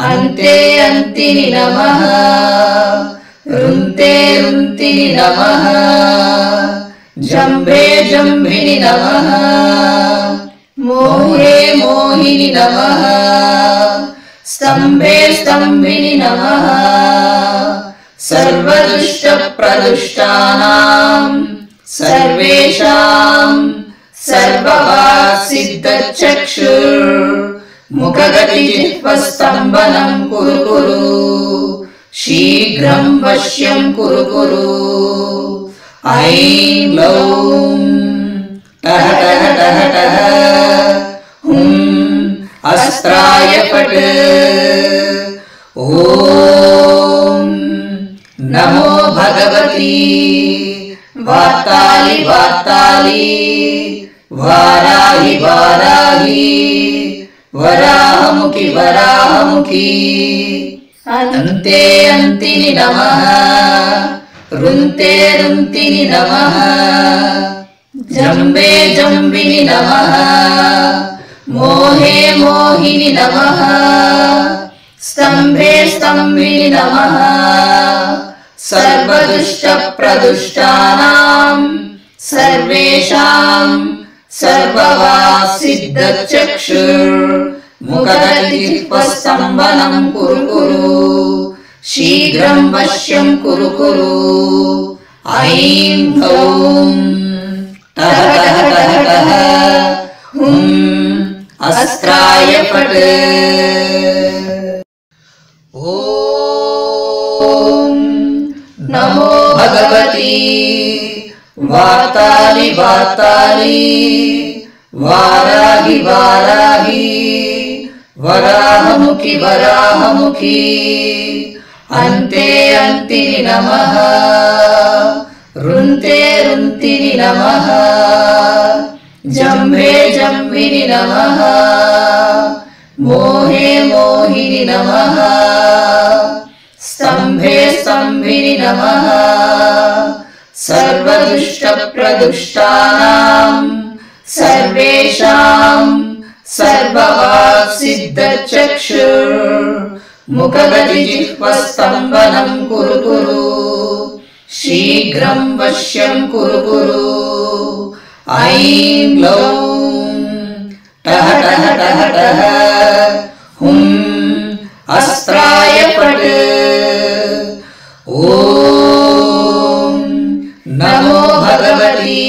अन्ते अन्तिनि नमः रुन्ते रुन्तिनि नमः जम्भे जम्भिनि नमः मोहे मोहिनि नमः स्तम्भे स्तम्भिनि नमः सर्वदुष्टप्रदुष्टानां सर्वेषां सर्ववाक्सिद्धचक्षुर्मुखगतिजिह्वस्तम्भनं कुरु कुरु शीघ्रं वश्यं कुरु कुरु ऐं ग्लौं टः टः टः टः हुं अस्त्राय फट् ఓం నమో భగవతి వార్తాళి వార్తాళి వారాహి వారాహి వరాహముఖి వరాహముఖి అంతే అంతిని నమః రుంతే రుంతిని నమః జంబే జంబిని నమః మోహే మోహిని నమః स्तंभे स्तंभिनि नमः सर्वदुष्ट प्रदुष्टानां सर्वेषां सर्ववासिद्धचक्षुर्मुखगतिजिह्वस्तम्भनं कुरु कुरु शीघ्रं वश्यं कुरु कुरु ऐं ह्लौं टः टः टः टः हुं अस्त्राय फट् ओम नमो भगवती वार्ताली वार्ताली वाराही वाराही वराहमुखी वराहमुखी अन्ते अन्तिनि नमः रुन्ते रुन्तिनि नमः जम्भे जम्भिनि नमः मोहे मोहिनि नमः स्तंभे स्तंभिनि नमः सर्वदुष्ट प्रदुष्टानां सर्वेषां सर्ववासिद्धचक्षुर्मुखगतिजिह्वस्तम्भनं कुरु कुरु शीघ्रं वश्यं कुरु कुरु ऐं ह्लौं टः टः टः टः हुं अस्त्राय फट् ओम नमो भगवती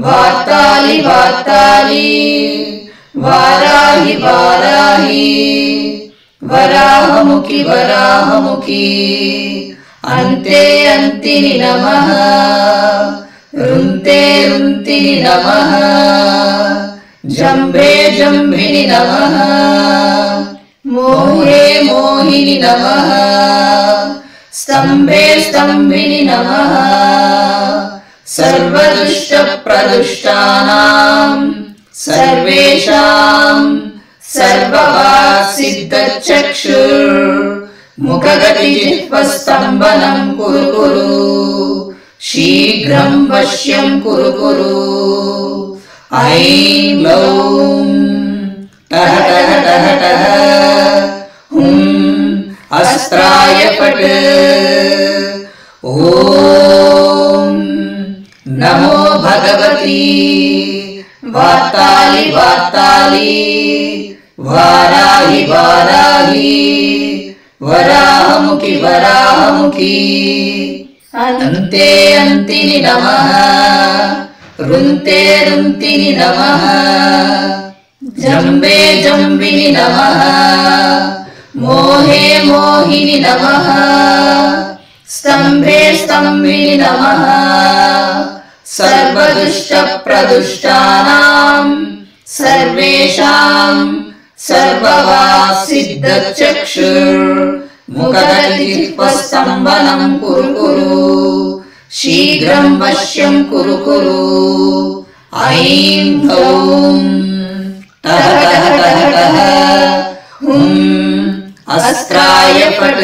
वार्ताली वार्ताली वाराही वाराही वराहमुखी वराहमुखी अन्ते अन्तिनि नमः रुन्ते रुन्तिनि नमः जम्भे जम्भिनि नमः मोहे मोहिनि नमः स्तंभे स्तंभिनि नमः सर्वदुष्ट प्रदुष्टानां सर्वेषां सर्ववासिद्धचक्षुर्मुखगतिजिह्वस्तम्भनं कुरु कुरु शीघ्रं वश्यं कुरु कुरु ऐं ह्लौं टः टः टः टः हुं अस्त्राय फट् ओम नमो भगवती वार्ताली वार्ताली वाराही वाराही वराहमुखी वराहमुखी अन्ते अन्तिनि नमः रुन्ते रुन्तिनि नमः जम्बे जम्बिनि नमः मोहे मोहिनि नमः स्तंभे स्तंभिनि नमः सर्वदुष्ट प्रदुष्टानां सर्वेषां सर्ववासिद्धचक्षुर्मुखगतिजिह्वस्तम्भनं कुरु कुरु शीघ्रं वश्यं कुरु कुरु ऐं ह्लौं टः टः टः टः हुं अस्त्राय फट्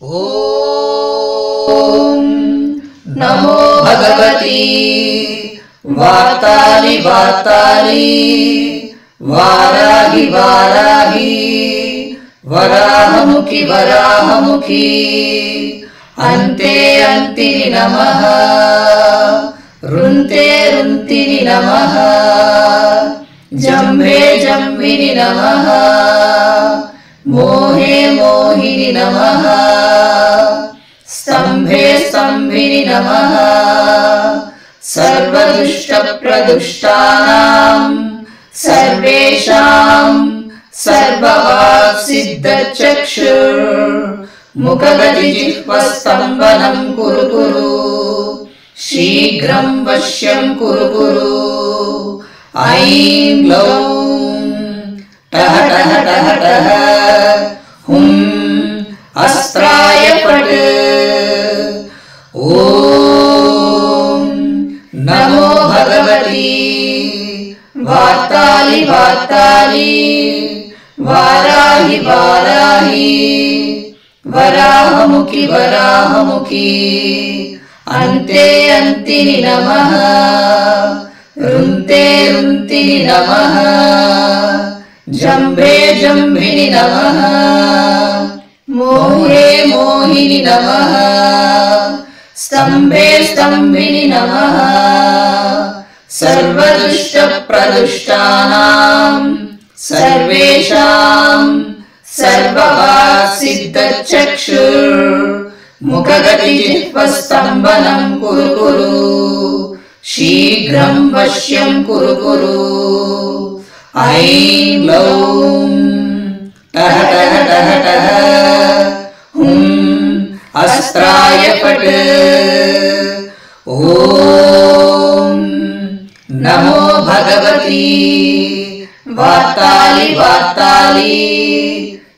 ओम नमो भगवती वार्ताली वार्ताली वाराही वाराही वराहमुखी वराहमुखी अन्ते अन्तिनि नमः रुन्ते रुन्तिनि नमः जम्भे जम्भिनि नमः मोहे मोहिनि नमः स्तंभे स्तंभिनि नमः सर्वदुष्ट प्रदुष्टानां सर्वेषां सर्ववासिद्धचक्षुर्मुखगतिजिह्वस्तम्भनं कुरु कुरु शीघ्रं वश्यं कुरु कुरु ऐं ह्लौं टः टः टः हटः हुं अस्त्राय फट्। ॐ नमो भगवती वाताली वाताली वाराहि वाराहि वराहमुखि वराहमुखि अन्ते अन्तिनि नमः रुन्ते रुन्तिनि नमः जम्भे जम्भिनि नमः मोहे मोहिनि नमः स्तम्भे स्तम्भिनि नमः सर्वदुष्टप्रदुष्टानां सर्वेषां सर्ववाक्सिद्धचक्षुर्मुखगतिजिह्वस्तम्भनं कुरु कुरु शीघ्रं वश्यं कुरु कुरु। ऐं ग्लौं टः टः टः टः हुं अस्त्राय फट्। ॐ नमो भगवती वाताली वाताली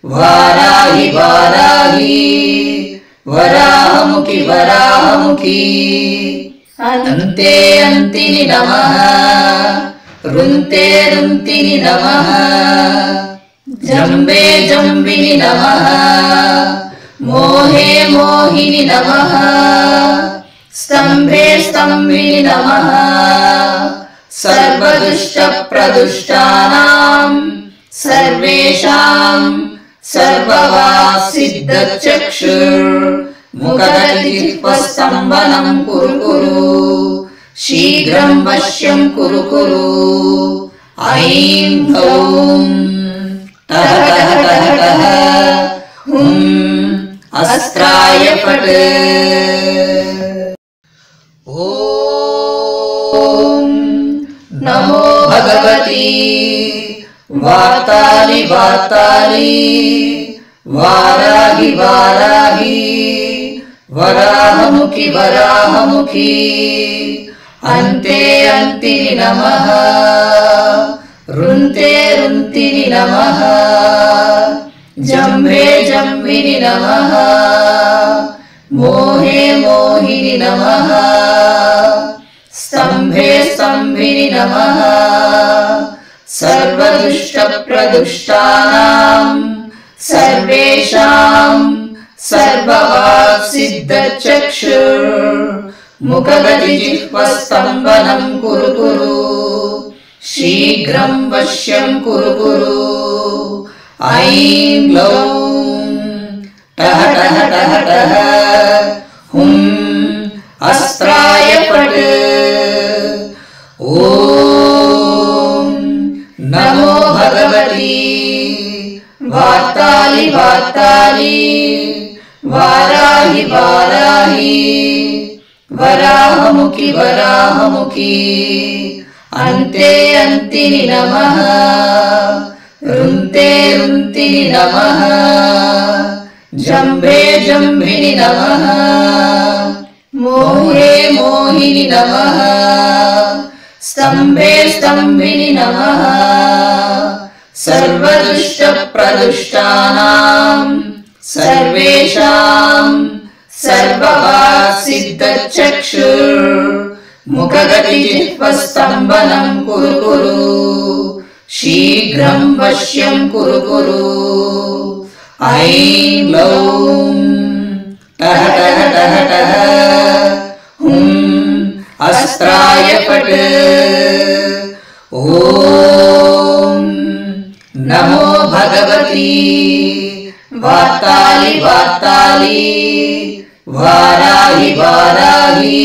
वाराहि वाराहि वराहमुखि वराहमुखि अन्ते अन्तिनि नमः रुन्ते रुन्तिनि नमः जम्बे जम्बिनि नमः मोहे मोहिनि नमः स्तम्भे स्तम्भिनि नमः सर्वदुष्टप्रदुष्टानां सर्वेषां सर्ववाक्सिद्धचक्षुर्मुखगतिजिह्वस्तम्भनं कुरु कुरु शीघ्रं वश्यं कुरु कुरु। ऐं ग्लौं टः टः टः टः हुं अस्त्राय फट्। ॐ नमो भगवती वाताली वाताली वाराहि वाराहि वराहमुखि वराहमुखि अन्ते अन्तिनि नमः रुन्ते रुन्तिनि नमः जम्भे जम्भिनि नमः मोहे मोहिनि नमः स्तम्भे स्तम्भिनि नमः सर्वदुष्टप्रदुष्टानां सर्वेषां सर्ववाक्सिद्धचक्षुर्मुखगतिजिह्वस्तम्भनं कुरु कुरु शीघ्रं वश्यं कुरु कुरु। ऐं ग्लौं टः टः टः टः हुं अस्त्राय फट्। ॐ नमो भगवती वाताली वाताली वाराहि वाराहि वराहमुखि वराहमुखि अन्ते अन्तिनि नमः रुन्ते रुन्तिनि नमः जम्भे जम्भिनि नमः मोहे मोहिनि नमः स्तम्भे स्तम्भिनि नमः सर्वदुष्टप्रदुष्टानां सर्वेषां सर्ववाक्सिद्धचक्षुर्मुखगतिजिह्वस्तम्भनं कुरु कुरु शीघ्रं वश्यं कुरु कुरु। ऐं ग्लौं टः टः टः टः हुं अस्त्राय फट्। ॐ नमो भगवती वाताली वाताली वाराहि वाराहि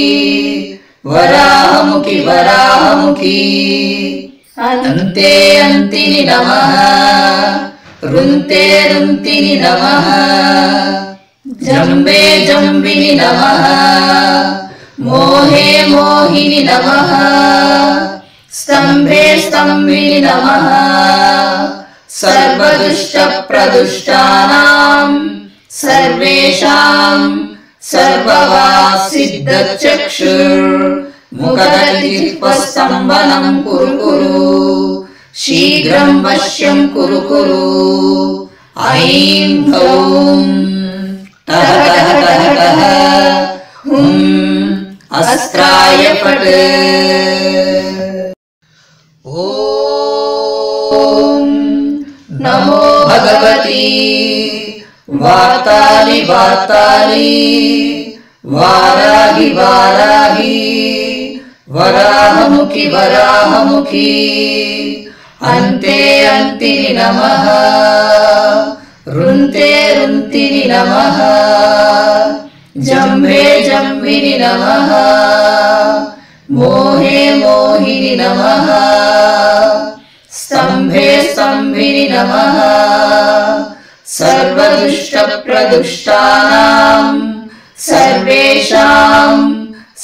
वराहमुखि वराहमुखि अन्ते अन्तिनि नमः रुन्ते रुन्तिनि नमः जम्बे जम्बिनि नमः मोहे मोहिनि नमः स्तम्भे स्तम्भिनि नमः सर्वदुष्टप्रदुष्टानां सर्वेषां सर्ववाक्सिद्धचक्षुर्मुखगतिजिह्वस्तम्भनं कुरु कुरु शीघ्रं वश्यं कुरु कुरु ऐं ह्लौं टः टः टः टः हुं अस्त्राय फट् ॐ नमो भगवती वाताली वाताली वाराहि वाराहि वराहमुखि वराहमुखि अन्ते अन्तिनि नमः रुन्ते रुन्तिनि नमः जम्भे जम्भिनि नमः मोहे मोहिनि नमः स्तम्भे स्तम्भिनि नमः सर्वदुष्टप्रदुष्टानां सर्वेषां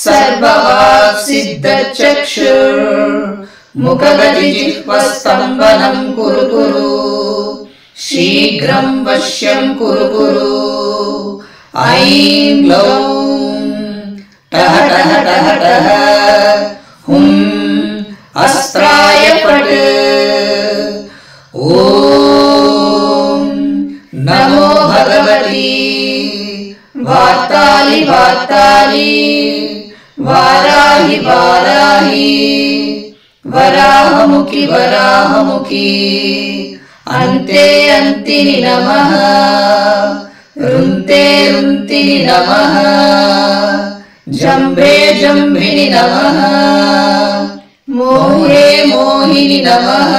सर्ववाक्सिद्धचक्षुर्मुखगतिजिह्वस्तम्भनं कुरु कुरु शीघ्रं वश्यं कुरु कुरु ऐं ह्लौं टः टः टः टः हुं अस्त्राय फट् ॐ नमो भगवती वाताली वाताली वाराहि वाराहि वराहमुखि वराहमुखि अन्ते अन्तिनि नमः रुन्ते रुन्तिनि नमः जम्भे जम्भिनि नमः मोहे मोहिनि नमः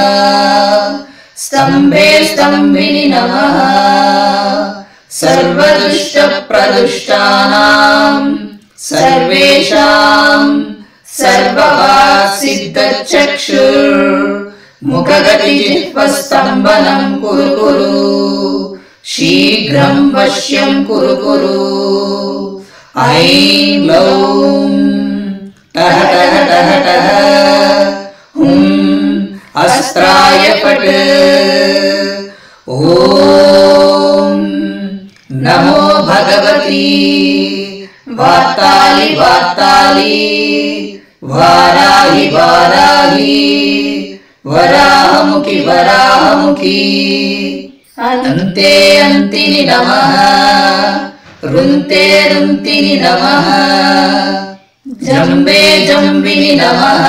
स्तम्भे स्तम्भिनि नमः सर्वदुष्टप्रदुष्टानां सर्वेषां सर्ववाक्सिद्धचक्षुर्मुखगतिजिह्वस्तम्भनं कुरु कुरु शीघ्रं वश्यं कुरु कुरु ऐं ह्लौं टः टः टः टः हुं अस्त्राय फट् ॐ नमो भगवती वाताली वाताली वाराहि वाराहि वराहमुखि वराहमुखि अन्ते अन्तिनि नमः रुन्ते रुन्तिनि नमः जम्बे जम्बिनि नमः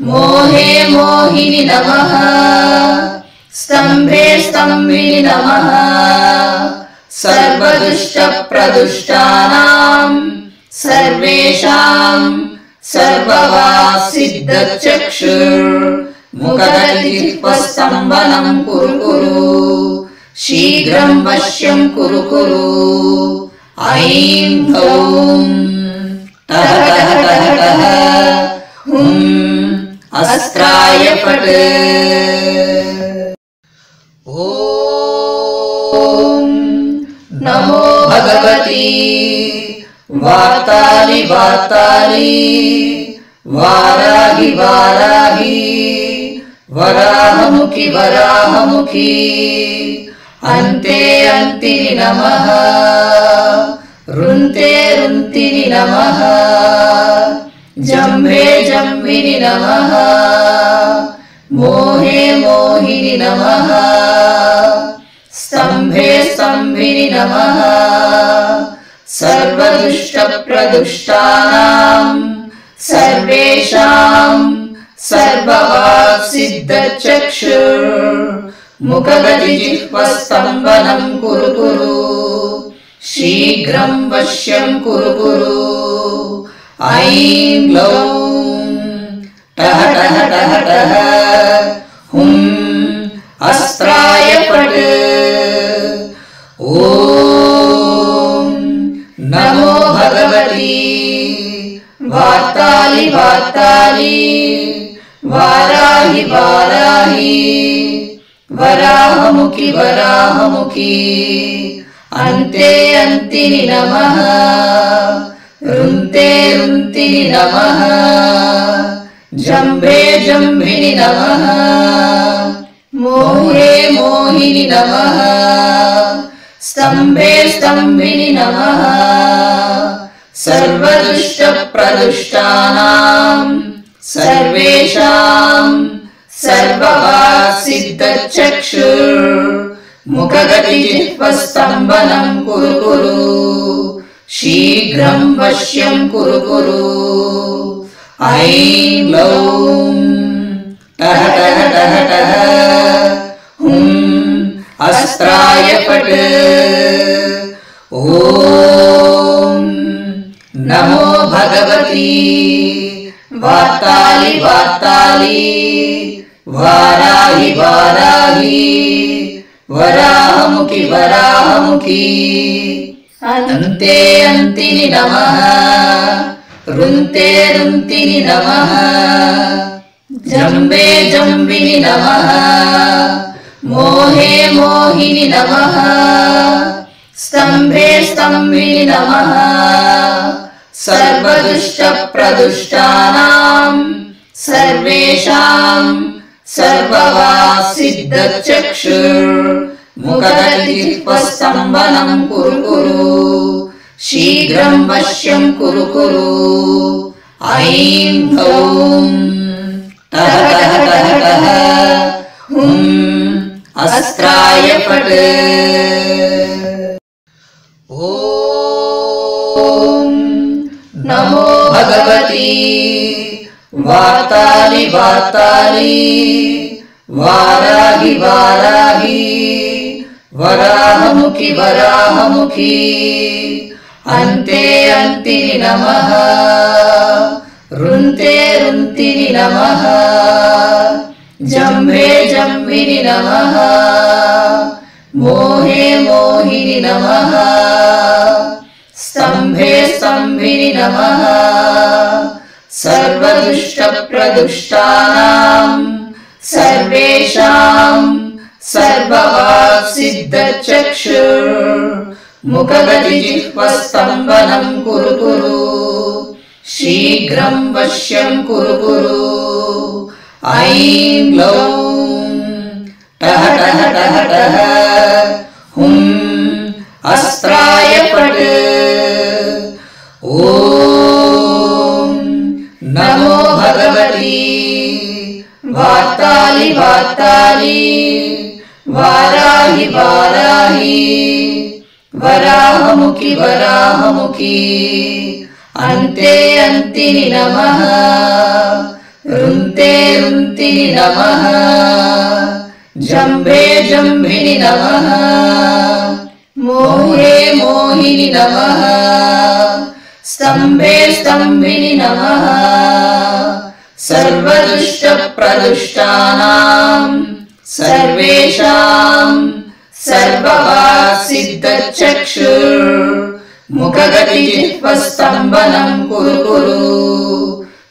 मोहे मोहिनि नमः स्तम्भे स्तम्भिनि नमः सर्वदुष्टप्रदुष्टानां सर्वेषां सर्ववाक्सिद्धचक्षुर्मुखगतिजिह्वस्तम्भनं कुरु कुरु शीघ्रं वश्यं कुरु कुरु ऐं ह्लौं टः टः टः टः हुं अस्त्राय फट् ॐ नमो भगवती वाताली वाताली वाराहि वाराहि वराहमुखि वराहमुखि अन्ते अन्तिनि नमः रुन्ते रुन्तिनि नमः जम्भे जम्भिनि नमः मोहे मोहिनि नमः स्तम्भे स्तम्भिनि नमः सर्वदुष्टप्रदुष्टानां सर्वेषां सर्ववाक्सिद्धचक्षुर्मुखगतिजिह्वस्तम्भनं कुरु कुरु शीघ्रं वश्यं कुरु कुरु ऐं ह्लौं टः टः टः टः हुं अस्त्राय फट् ॐ नमो भगवती वाताली वाताली वाराहि वाराहि वराहमुखि वराहमुखि अन्ते अन्तिनि नमः रुन्ते रुन्तिनि नमः जम्भे जम्भिनि नमः मोहे मोहिनि नमः स्तम्भे स्तम्भिनि नमः सर्वदुष्टप्रदुष्टानां सर्वेषां सर्ववाक्सिद्धचक्षुर्मुखगतिजिह्वस्तम्भनं कुरु कुरु शीघ्रं वश्यं कुरु कुरु ऐं ग्लौं टः टः टः टः हुं अस्त्राय फट् ॐ नमो भगवती वाताली वाताली वाराहि वाराहि वराहमुखि वराहमुखि अन्ते अन्तिनि नमः रुन्ते रुन्तिनि नमः जम्बे जम्बिनि नमः मोहे मोहिनि नमः स्तम्भे स्तम्भिनि नमः सर्वदुष्टप्रदुष्टानां सर्वेषां सर्ववाक्सिद्धचक्षुर्मुखगतिजिह्वस्तम्भनं कुरु कुरु शीघ्रं वश्यं कुरु कुरु ऐं ग्लौं टः टः टः टः हुं अस्त्राय फट् ॐ नमो भगवती वाताली वाताली वाराहि वाराहि वराहमुखि वराहमुखि अन्ते अन्तिनि नमः रुन्ते रुन्तिनि नमः जम्भे जम्बिनि नमः मोहे मोहिनि नमः स्तम्भे स्तम्भिनि नमः सर्वदुष्टप्रदुष्टानां सर्वेषां सर्ववाक्सिद्धचक्षुर्मुखगतिजिह्वस्तम्भनं कुरु कुरु शीघ्रं वश्यं कुरु कुरु ऐं ग्लौं टः टः टः टः हुं अस्त्राय फट् ॐ नमो भगवती वाताली वाताली वाराहि वाराहि वराहमुखि वराहमुखि अन्ते अन्तिनि नमः रुन्ते रुन्तिनि नमः जम्भे जम्भिनि नमः मोहे मोहिनि नमः स्तम्भे स्तम्भिनि नमः सर्वदुष्टप्रदुष्टानां सर्वेषां सर्ववाक्सिद्धचक्षुर्मुखगतिजिह्वस्तम्भनं कुरु कुरु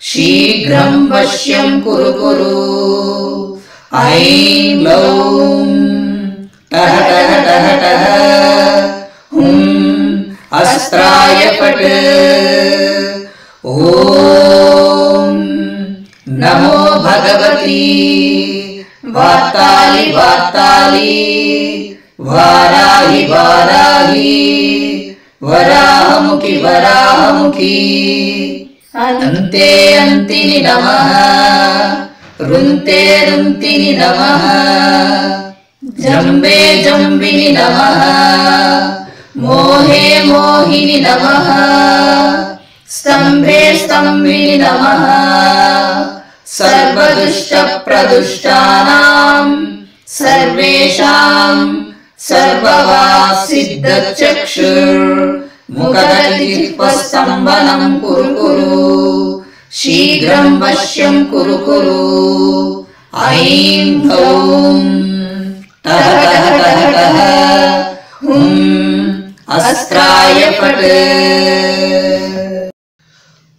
शीघ्रं वश्यं कुरु कुरु ऐं ग्लौं टः टः टः टः हुं अस्त्राय फट् ॐ नमो भगवती वाताली वाताली वाराहि वाराहि वराहमुखि वराहमुखि अन्ते अन्तिनि नमः रुन्ते रुन्तिनि नमः जम्बे जम्बिनि नमः मोहे मोहिनि नमः स्तम्भे स्तम्भिनि नमः सर्वदुष्टप्रदुष्टानां सर्वेषां सर्ववाक्सिद्धचक्षुर्मुखगतिजिह्वस्तम्भनं कुरु कुरु शीघ्रं वश्यं कुरु कुरु ऐं ग्लौं टः टः टः टः हुं अस्त्राय फट्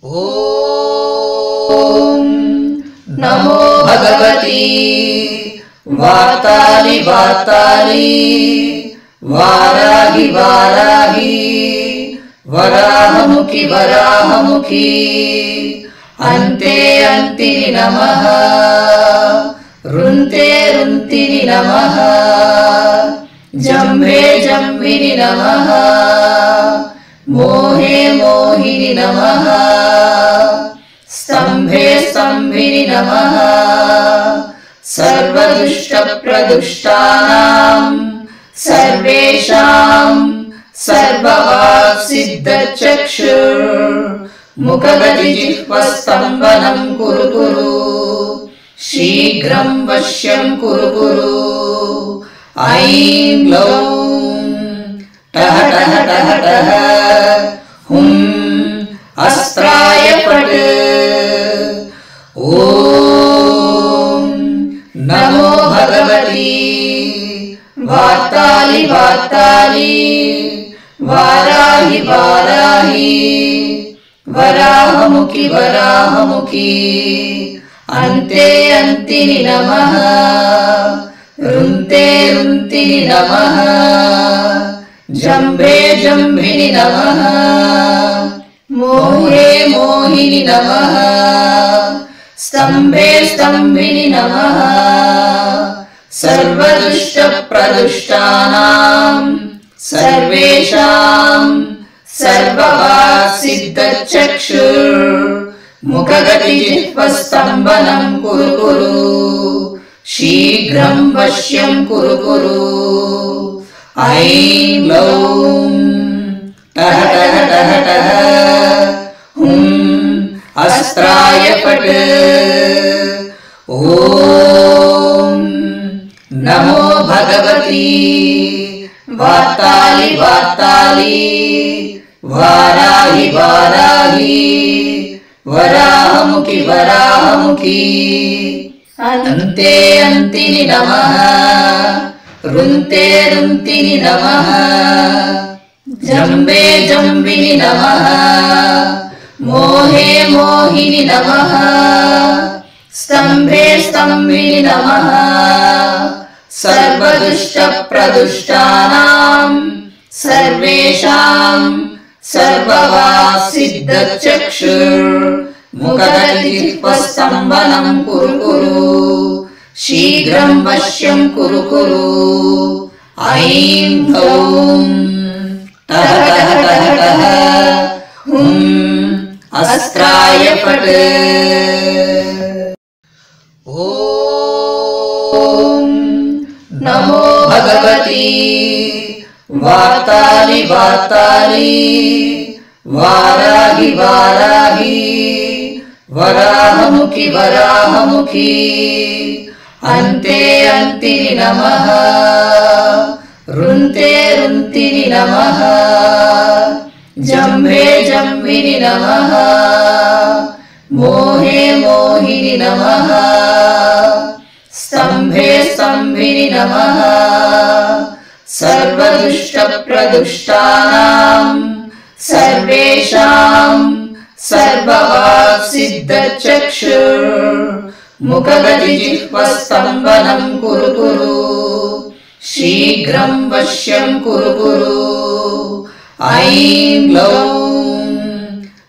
ॐ नमो भगवती वाताली वाताली वाराहि वाराहि वराहमुखि वराहमुखि अन्ते अन्तिनि नमः रुन्ते रुन्तिनि नमः जम्भे जम्बिनि नमः मोहे मोहिनि नमः स्तम्भे स्तम्भिनि नमः सर्वदुष्टप्रदुष्टानां सर्वेषां सर्ववाक्सिद्धचक्षुर्मुखगतिजिह्वस्तम्भनं कुरु कुरु शीघ्रं वश्यं कुरु कुरु ऐं ग्लौं टः टः टः टः हुं अस्त्राय फट् ॐ नमो भगवती वाताली वाताली वाराहि वाराहि वराहमुखि वराहमुखि अन्ते अन्तिनि नमः रुन्ते रुन्तिनि नमः जम्भे जम्भिनि नमः मोहे मोहिनि नमः स्तम्भे स्तम्भिनि नमः सर्वदुष्टप्रदुष्टानां सर्वेषां सर्ववाक्सिद्धचक्षुर्मुखगतिजिह्वस्तम्भनं कुरु कुरु शीघ्रं वश्यं कुरु कुरु ऐं ग्लौं टः टः टः टः हुं अस्त्राय फट् ॐ नमो भगवती वाताली वाताली वाराहि वाराहि वराहमुखि वराहमुखि अन्ते अन्तिनि नमः रुन्ते रुन्तिनि नमः जम्बे जम्बिनि नमः मोहे मोहिनि नमः स्तम्भे स्तम्भिनि नमः सर्वदुष्टप्रदुष्टानां सर्वेषां सर्ववाक्सिद्धचक्षुर्मुखगतिजिह्वस्तम्भनं कुरु कुरु शीघ्रं वश्यं कुरु कुरु ऐं ग्लौं टः टः टः टः हुं अस्त्राय फट् ॐ नमो भगवती वाताली वाताली वाराहि वाराहि वराहमुखि वराहमुखि अन्ते अन्तिनि नमः रुन्ते रुन्तिनि नमः जम्भे जम्भिनि नमः मोहे मोहिनि नमः स्तम्भे स्तम्भिनि नमः सर्वदुष्टप्रदुष्टानां सर्वेषां सर्ववाक्सिद्धचक्षुर्मुखगतिजिह्वस्तम्भनं कुरु कुरु शीघ्रं वश्यं कुरु कुरु ऐं ग्लौं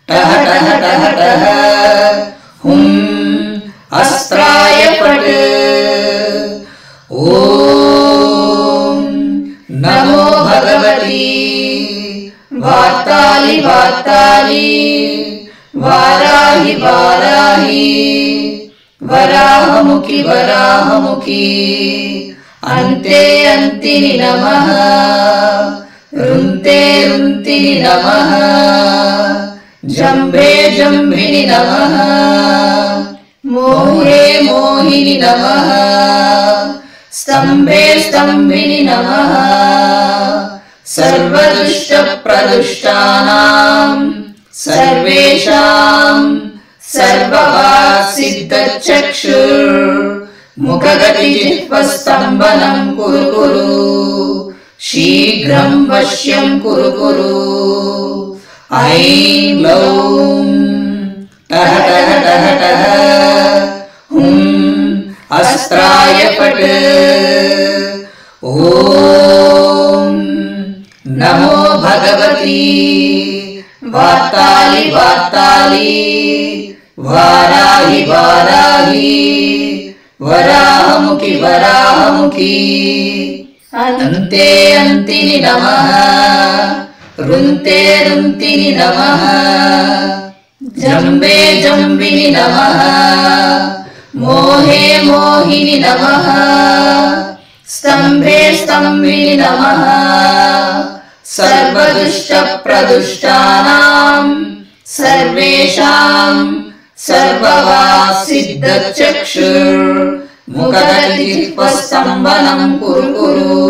टः टः टः टः हुं अस्त्राय फट् ॐ नमो भगवती वाताली वाताली वाराहि वाराहि वराहमुखि वराहमुखि अन्ते अन्तिनि नमः रुन्ते रुन्तिनि नमः जम्भे जम्भिनि नमः मोहे मोहिनि नमः स्तम्भे स्तम्भिनि नमः सर्वदुष्टप्रदुष्टानां सर्वेषां सर्ववाक्सिद्धचक्षुर्मुखगतिजिह्वस्तम्भनं कुरु कुरु शीघ्रं वश्यं कुरु कुरु ऐं ग्लौं टः टः टः टः हुं अस्त्राय फट् ॐ नमो भगवती वाताली वाताली वाराहि वाराहि वराहमुखि वराहमुखि अन्ते अन्तिनि नमः रुन्ते रुन्तिनि नमः जम्बे जम्बिनि नमः मोहे मोहिनि नमः स्तम्भे स्तम्भिनि नमः सर्वदुष्टप्रदुष्टानां सर्वेषां सर्ववाक्सिद्धचक्षुर्मुखगतिजिह्वस्तम्भनं कुरु कुरु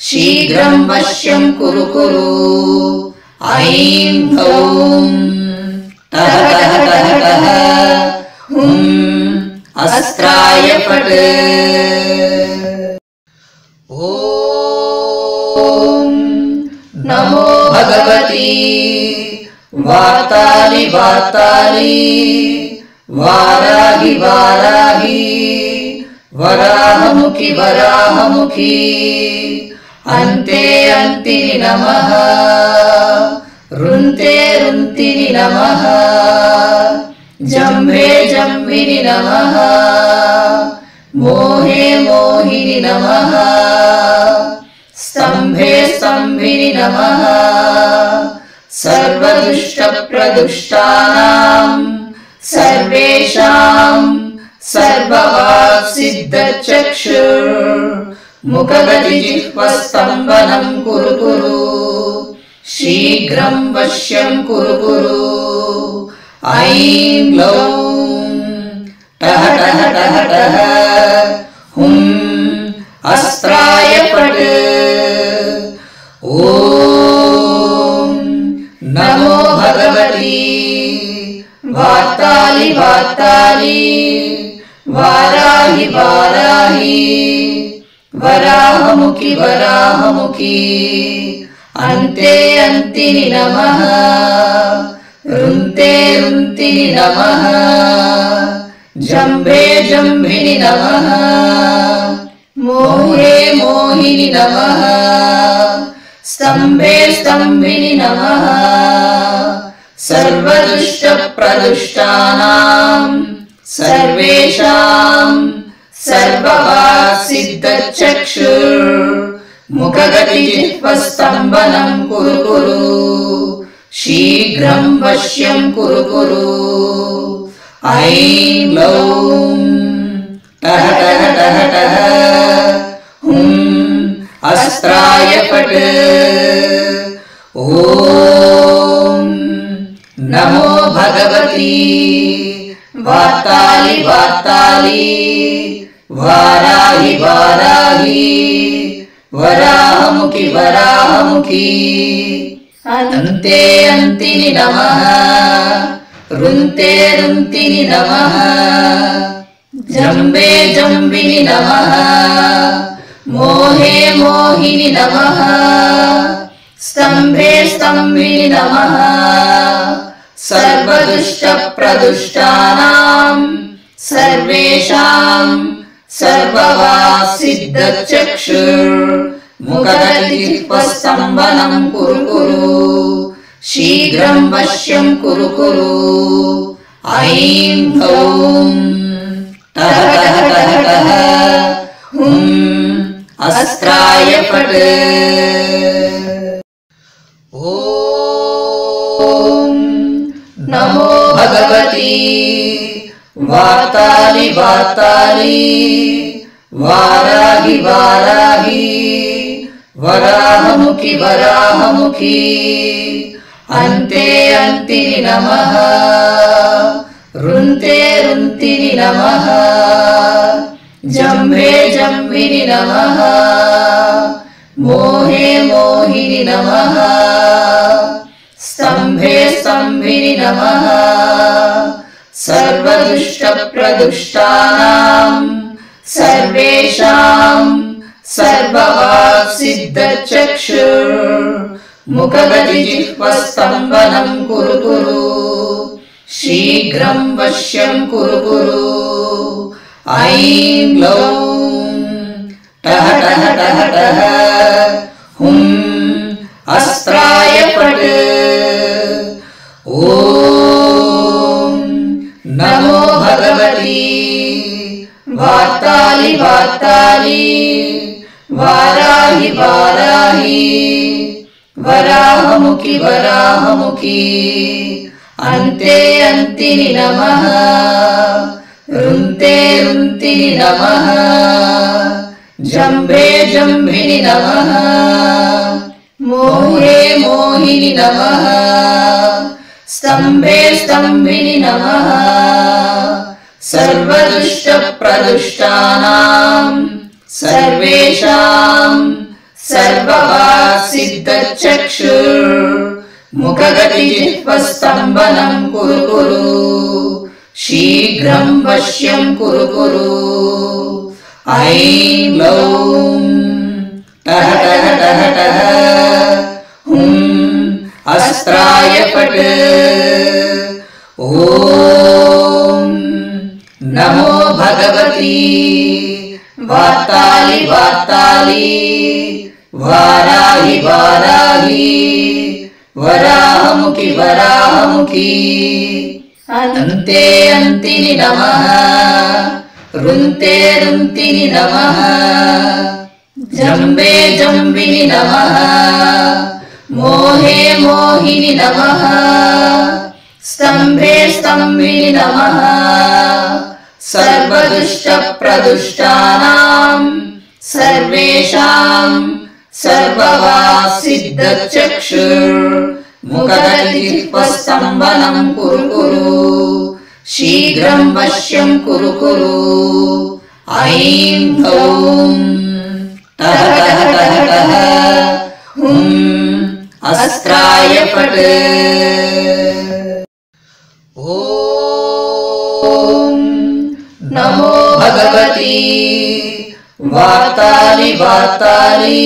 शीघ्रं वश्यं कुरु कुरु ऐं गौं टः टः टः टः हुं अस्त्राय फट् ॐ नमो भगवती वाताली वाताली वाराहि वाराहि वराहमुखि वराहमुखि अन्ते अन्तिनि नमः रुन्ते रुन्तिनि नमः जम्भे जम्भिनि नमः मोहे मोहिनि नमः स्तम्भे स्तम्भिनि नमः सर्वदुष्टप्रदुष्टानां सर्वेषां सर्ववाक्सिद्धचक्षुर्मुखगतिजिह्वस्तम्भनं कुरु कुरु शीघ्रं वश्यं कुरु कुरु ऐं ग्लौं टः टः टः टः हुं अस्त्राय फट् ॐ नमो भगवती वाताली वाताली वाराहि वाराहि वराहमुखि वराहमुखि अन्ते अन्तिनि नमः रुन्ते रुन्तिनि नमः जम्भे जम्भिनि नमः मोहे मोहिनि नमः स्तम्भे स्तम्भिनि नमः सर्वदुष्टप्रदुष्टानां सर्वेषां सर्ववाक्सिद्धचक्षुर्मुखगतिजिह्वस्तम्भनं कुरु कुरु शीघ्रं वश्यं कुरु कुरु ऐं ग्लौं टः टः टः टः हुं अस्त्राय फट् ॐ नमो भगवती वाताली वाताली वाराहि वाराहि वराहमुखि वराहमुखि अन्ते अन्तिनि नमः रुन्ते रुन्तिनि नमः जम्बे जम्बिनि नमः मोहे मोहिनि नमः स्तम्भे स्तम्भिनि नमः सर्वदुष्टप्रदुष्टानां सर्वेषां सर्ववाक्सिद्धचक्षुर्मुखगतिजिह्वस्तम्भनं कुरु कुरु शीघ्रं वश्यं कुरु कुरु ऐं गौं टः टः टः टः हुं अस्त्राय फट् ॐ नमो भगवती वाताली वाताली वाराहि वाराहि वराहमुखि वराहमुखि अन्ते अन्तिनि नमः रुन्ते रुन्तिनि नमः जम्भे जम्भिनि नमः मोहे मोहिनि नमः स्तम्भे स्तम्भिनि नमः सर्वदुष्टप्रदुष्टानां सर्वेषां सर्ववाक्सिद्धचक्षुर्मुखगतिजिह्वस्तम्भनं कुरु कुरु शीघ्रं वश्यं कुरु कुरु ऐं ग्लौं टः टः टः टः हुं अस्त्राय फट् ॐ नमो भगवती वाताली वाताली वाराहि वाराहि वराहमुखि वराहमुखि अन्ते अन्तिनि नमः रुन्ते रुन्तिनि नमः जम्भे जम्भिनि नमः मोहे मोहिनि नमः स्तम्भे स्तम्भिनि नमः सर्वदुष्टप्रदुष्टानां सर्वेषां सर्ववाक्सिद्धचक्षुर्मुखगतिजिह्वस्तम्भनं कुरु कुरु शीघ्रं वश्यं कुरु कुरु ऐं लौं टः टः टः टः हुं अस्त्राय फट् ॐ नमो भगवती वाताली वाताली वाराहि वाराहि वराहमुखि वराहमुखि अन्ते अन्तिनि नमः रुन्ते रुन्तिनि नमः जम्बे जम्बिनि नमः मोहे मोहिनि नमः स्तम्भे स्तम्भिनि नमः सर्वदुष्टप्रदुष्टानां सर्वेषां सर्ववाक्सिद्धचक्षुर्मुखगतिजिह्वस्तम्भनं कुरु कुरु शीघ्रं वश्यं कुरु कुरु ऐं लौं टः टः टः टः हुं अस्त्राय फट् ॐ नमो भगवती वाताली वाताली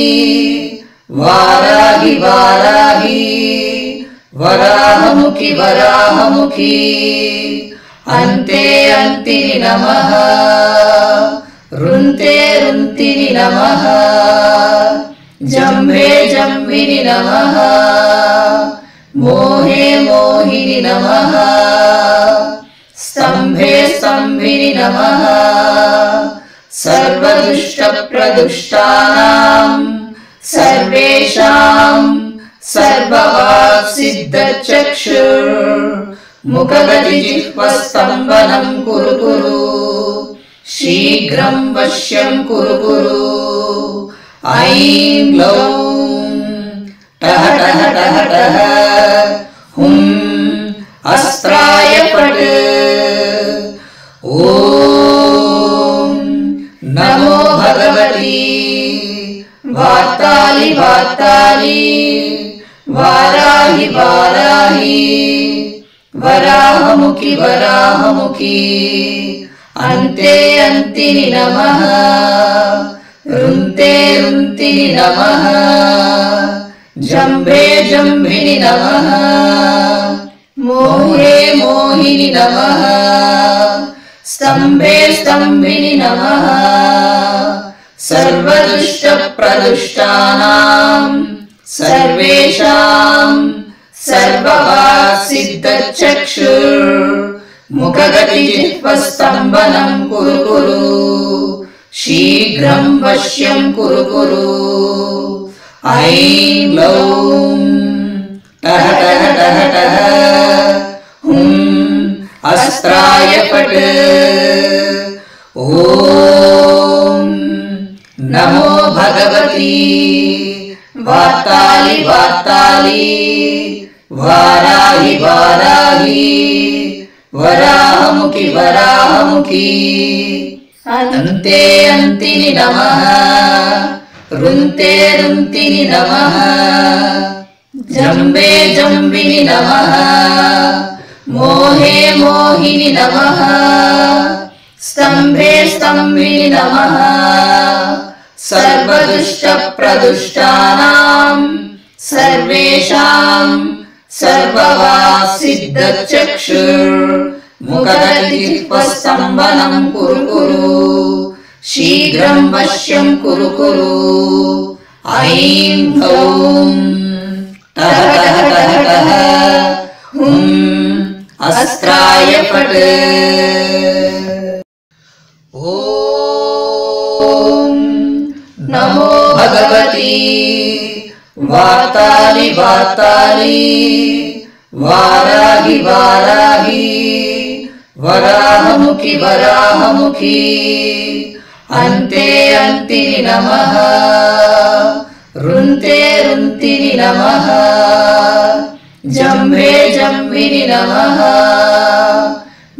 वाराहि वाराहि वराहमुखि वराहमुखि अन्ते अन्तिनि नमः रुन्ते रुन्तिनि नमः जम्भे जम्भिनि नमः मोहे मोहिनि नमः स्तम्भे स्तम्भिनि नमः सर्वदुष्टप्रदुष्टानां सर्वेषां सर्ववाक्सिद्धचक्षुर्मुखगतिजिह्वस्तम्भनं कुरु कुरु शीघ्रं वश्यं कुरु कुरु ऐं लौं टः टः टः टः हुं अस्त्राय फट् ॐ नमो भगवती वाताली वाताली वाराहि वाराहि वराहमुखि वराहमुखि अन्ते अन्तिनि नमः रुन्ते रुन्तिनि नमः जम्भे जम्भिनि नमः मोहे मोहिनि नमः स्तम्भे स्तम्भिनि नमः सर्वदुष्टप्रदुष्टानां सर्वेषां सर्ववाक्सिद्धचक्षुर्मुखगतिजिह्वस्तम्भनं कुरु कुरु शीघ्रं वश्यं कुरु कुरु ऐं लौं टः टः टः टः हुं अस्त्राय फट् ॐ नमो भगवती वाताली वाताली वाराहि वाराहि वराहमुखि वराहमुखि अन्ते अन्तिनि नमः रुन्ते रुन्तिनि नमः जम्बे जम्बिनि नमः मोहे मोहिनि नमः स्तम्भे स्तम्भिनि नमः सर्वदुष्टप्रदुष्टानां सर्वेषां सर्ववाक्सिद्धचक्षुर्मुखगतिजिह्वस्तम्भनं कुरु कुरु शीघ्रं वश्यं कुरु कुरु ऐं लौं टः टः टः टः हुं अस्त्राय फट् ॐ नमो भगवती वाताली वाताली वाराहि वाराहि वराहमुखि वराहमुखि अन्ते अन्तिनि नमः रुन्ते रुन्तिनि नमः जम्भे जम्भिनि नमः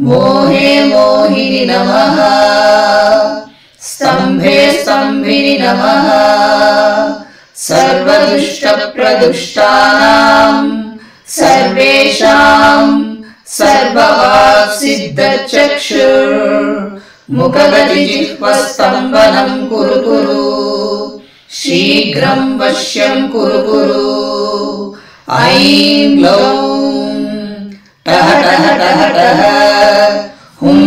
मोहे मोहिनि नमः स्तम्भे स्तम्भिनि नमः सर्वदुष्टप्रदुष्टानां सर्वेषां सर्ववाक्सिद्धचक्षुर्मुखगतिजिह्वस्तम्भनं कुरु कुरु शीघ्रं वश्यं कुरु कुरु ऐं ग्लौं टः टः टः टः हुं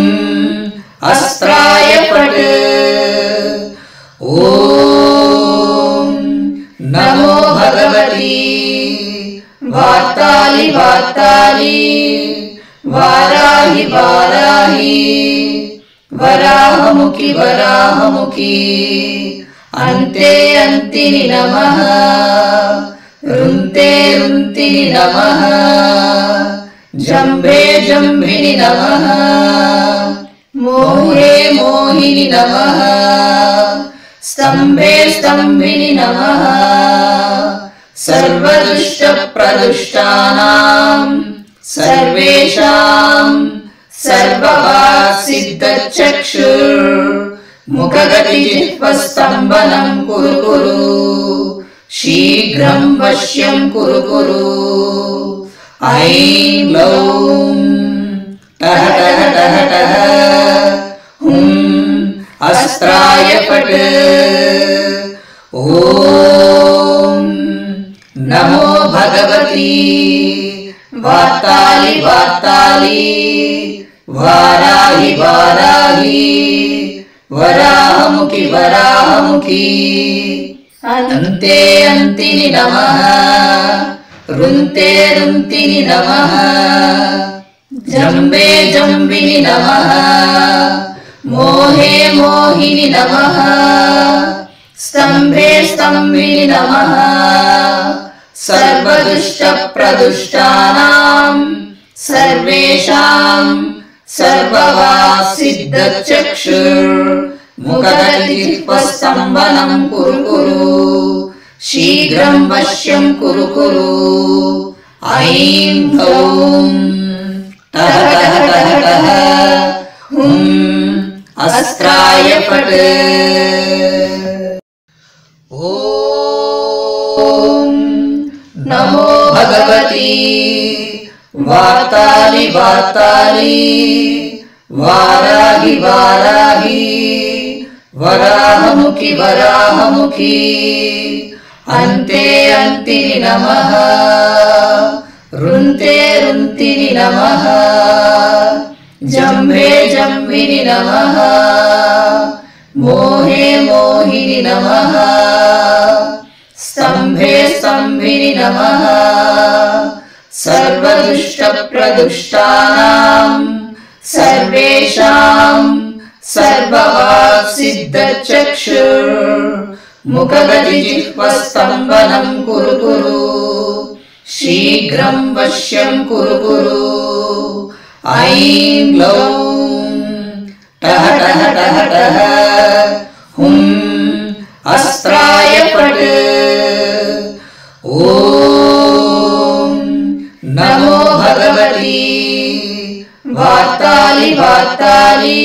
अस्त्राय फट् ॐ नमो भगवती वातालि वातालि वाराहि वाराहि वराहमुखि वराहमुखि अन्ते अन्तिनि नमः रुन्ते रुन्तिनि नमः जम्भे जम्भिनि नमः मोहे मोहिनि नमः स्तम्भे स्तम्भिनि नमः सर्वदुष्टप्रदुष्टानां सर्वेषां सर्ववाक्सिद्धचक्षुर्मुखगतिजिह्वस्तम्भनं कुरु कुरु शीघ्रं वश्यं कुरु कुरु ऐं ग्लौं टः टः टः टः हुं अस्त्राय फट् ॐ नमो भगवती वातालि वातालि वाराहि वाराहि वराहमुखि वराहमुखि अन्ते अन्तिनि नमः रुन्ते रुन्तिनि नमः जम्बे जम्बिनि नमः मोहे मोहिनि नमः स्तम्भे स्तम्भिनि नमः सर्वदुष्टप्रदुष्टानां सर्वेषां सर्ववाक्सिद्धचक्षुर्मुखगतिजिह्वस्तम्भनं कुरु कुरु शीघ्रं वश्यं कुरु कुरु ऐं ग्लौं टः टः टः टः हुं अस्त्राय फट् ॐ नमो भगवती वातालि वातालि वाराहि वाराहि वराहमुखि वराहमुखि अन्ते अन्तिनि नमः रुन्ते रुन्तिनि नमः जम्भे जम्भिनि नमः मोहे मोहिनि नमः स्तम्भे स्तम्भिनि नमः सर्वदुष्टप्रदुष्टानां सर्वेषां सर्ववाक्सिद्धचक्षुर्मुखगतिजिह्वस्तम्भनं कुरु कुरु शीघ्रं वश्यं कुरु कुरु ऐं ग्लौं टः टः टः टः हुं अस्त्राय फट् ॐ नमो भगवती वातालि वातालि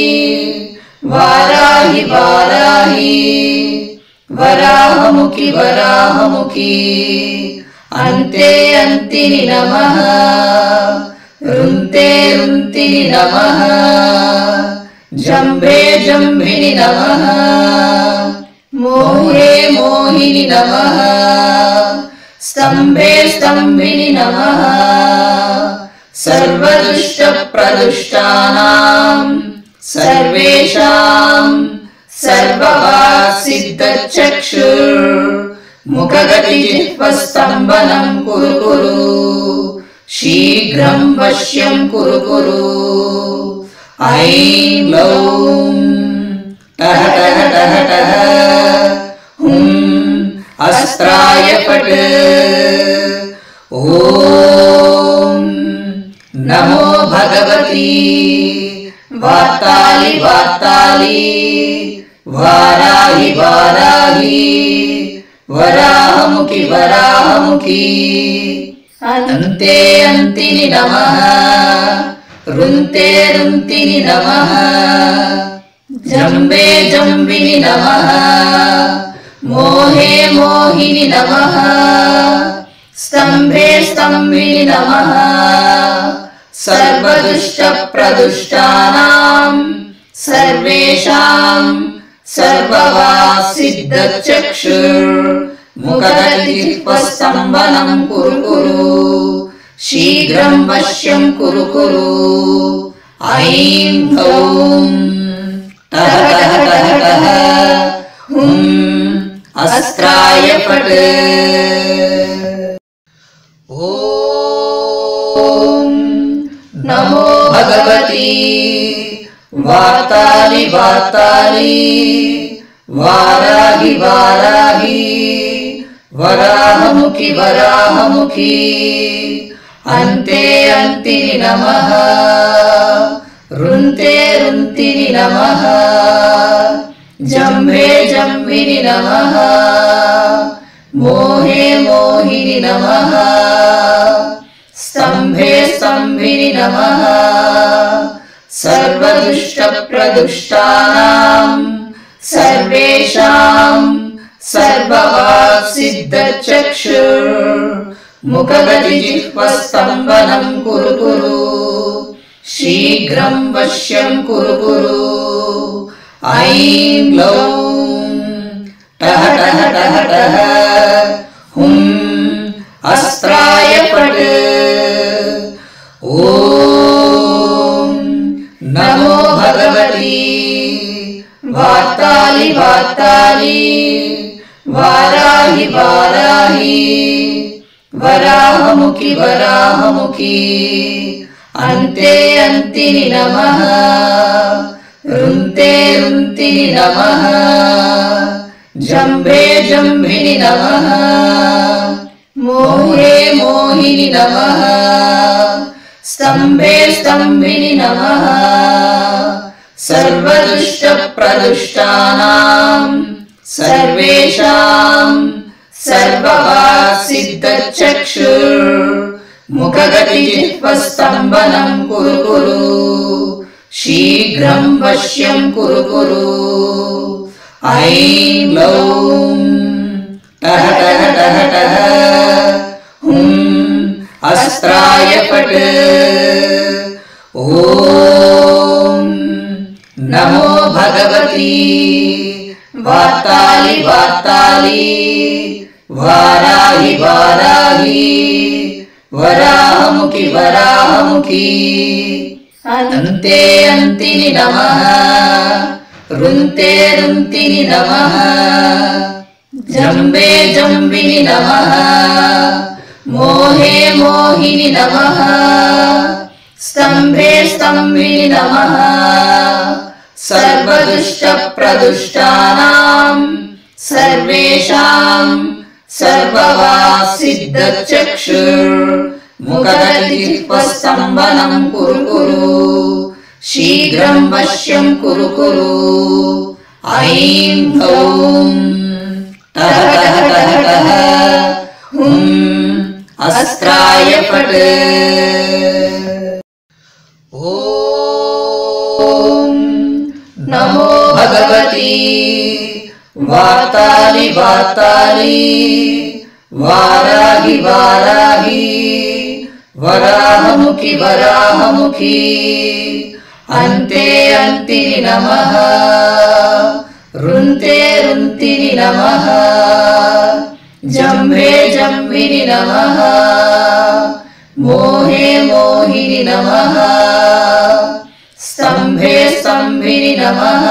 वाराहि वाराहि वराहमुखि वराहमुखि अन्ते अन्तिनि नमः रुन्ते रुन्तिनि नमः जम्भे जम्भिनि नमः मोहे मोहिनि नमः स्तम्भे स्तम्भिनि नमः सर्वदुष्टप्रदुष्टानां सर्वेषां सर्ववाक्सिद्धचक्षुर्मुखगतिजिह्वस्तम्भनं कुरु कुरु शीघ्रं वश्यं कुरु कुरु ऐं ग्लौं टः टः टः टः हुं अस्त्राय फट् ॐ नमो भगवती वार्ताली वार्ताली वाराहि वाराहि वराहमुखि वराहमुखि अन्ते अन्तिनि नमः रुन्ते रुन्तिनि नमः जम्बे जम्बिनि नमः मोहे मोहिनि नमः स्तम्भे स्तम्भिनि नमः सर्वदुष्टप्रदुष्टानां सर्वेषां सर्ववासिद्धचक्षुर्मुखगतिजिह्वस्तम्भनं कुरु कुरु शीघ्रं वश्यं कुरु कुरु ऐं ह्लौं टः टः टः टः हुं अस्त्राय फट् ॐ नमो भगवती वार्ताली वार्ताली वाराहि वाराहि वराहमुखि वराहमुखि अन्ते अन्तिनि नमः रुन्ते रुन्तिनि नमः जम्भे जम्भिनि नमः मोहे मोहिनि नमः स्तम्भे स्तम्भिनि नमः सर्वदुष्टप्रदुष्टानां सर्वेषां सर्ववासिद्धचक्षुर्मुखगतिजिह्वस्तम्भनं कुरु कुरु शीघ्रं वश्यं कुरु कुरु ऐं ह्लौं टः टः टः टः हुं अस्त्राय फट् ॐ नमो भगवती वार्ताली वार्ताली वाराहि वाराहि वराहमुखि वराहमुखि अन्ते अन्तिनि नमः रुन्ते रुन्तिनि नमः जम्भे जम्भिनि नमः मोहे मोहिनि नमः स्तम्भे स्तम्भिनि नमः सर्वदुष्टप्रदुष्टानां सर्वेषां सर्ववासिद्धचक्षुर्मुखगतिजिह्वस्तम्भनं कुरु कुरु शीघ्रं वश्यं कुरु कुरु ऐं ह्लौं टः टः टः टः हुं अस्त्राय फट् ॐ नमो भगवती वार्ताली वार्ताली वाराहि वाराहि वराहमुखि वराहमुखि अन्ते अन्तिनि नमः रुन्ते रुन्तिनि नमः जम्बे जम्बिनि नमः मोहे मोहिनि नमः स्तम्भे स्तम्भिनि नमः सर्वदुष्टप्रदुष्टानां सर्वेषां सर्ववासिद्धचक्षुर्मुखगतिजिह्वस्तम्भनं कुरु कुरु शीघ्रं वश्यं कुरु कुरु ऐं ह्लौं टः टः टः टः हुं अस्त्राय फट् ॐ नमो भगवती वार्ताली वार्ताली वाराहि वाराहि वराहमुखि वराहमुखि अन्ते अन्तिनि नमः रुन्ते रुन्तिनि नमः जम्भे जम्भिनि नमः मोहे मोहिनि नमः स्तम्भे स्तम्भिनि नमः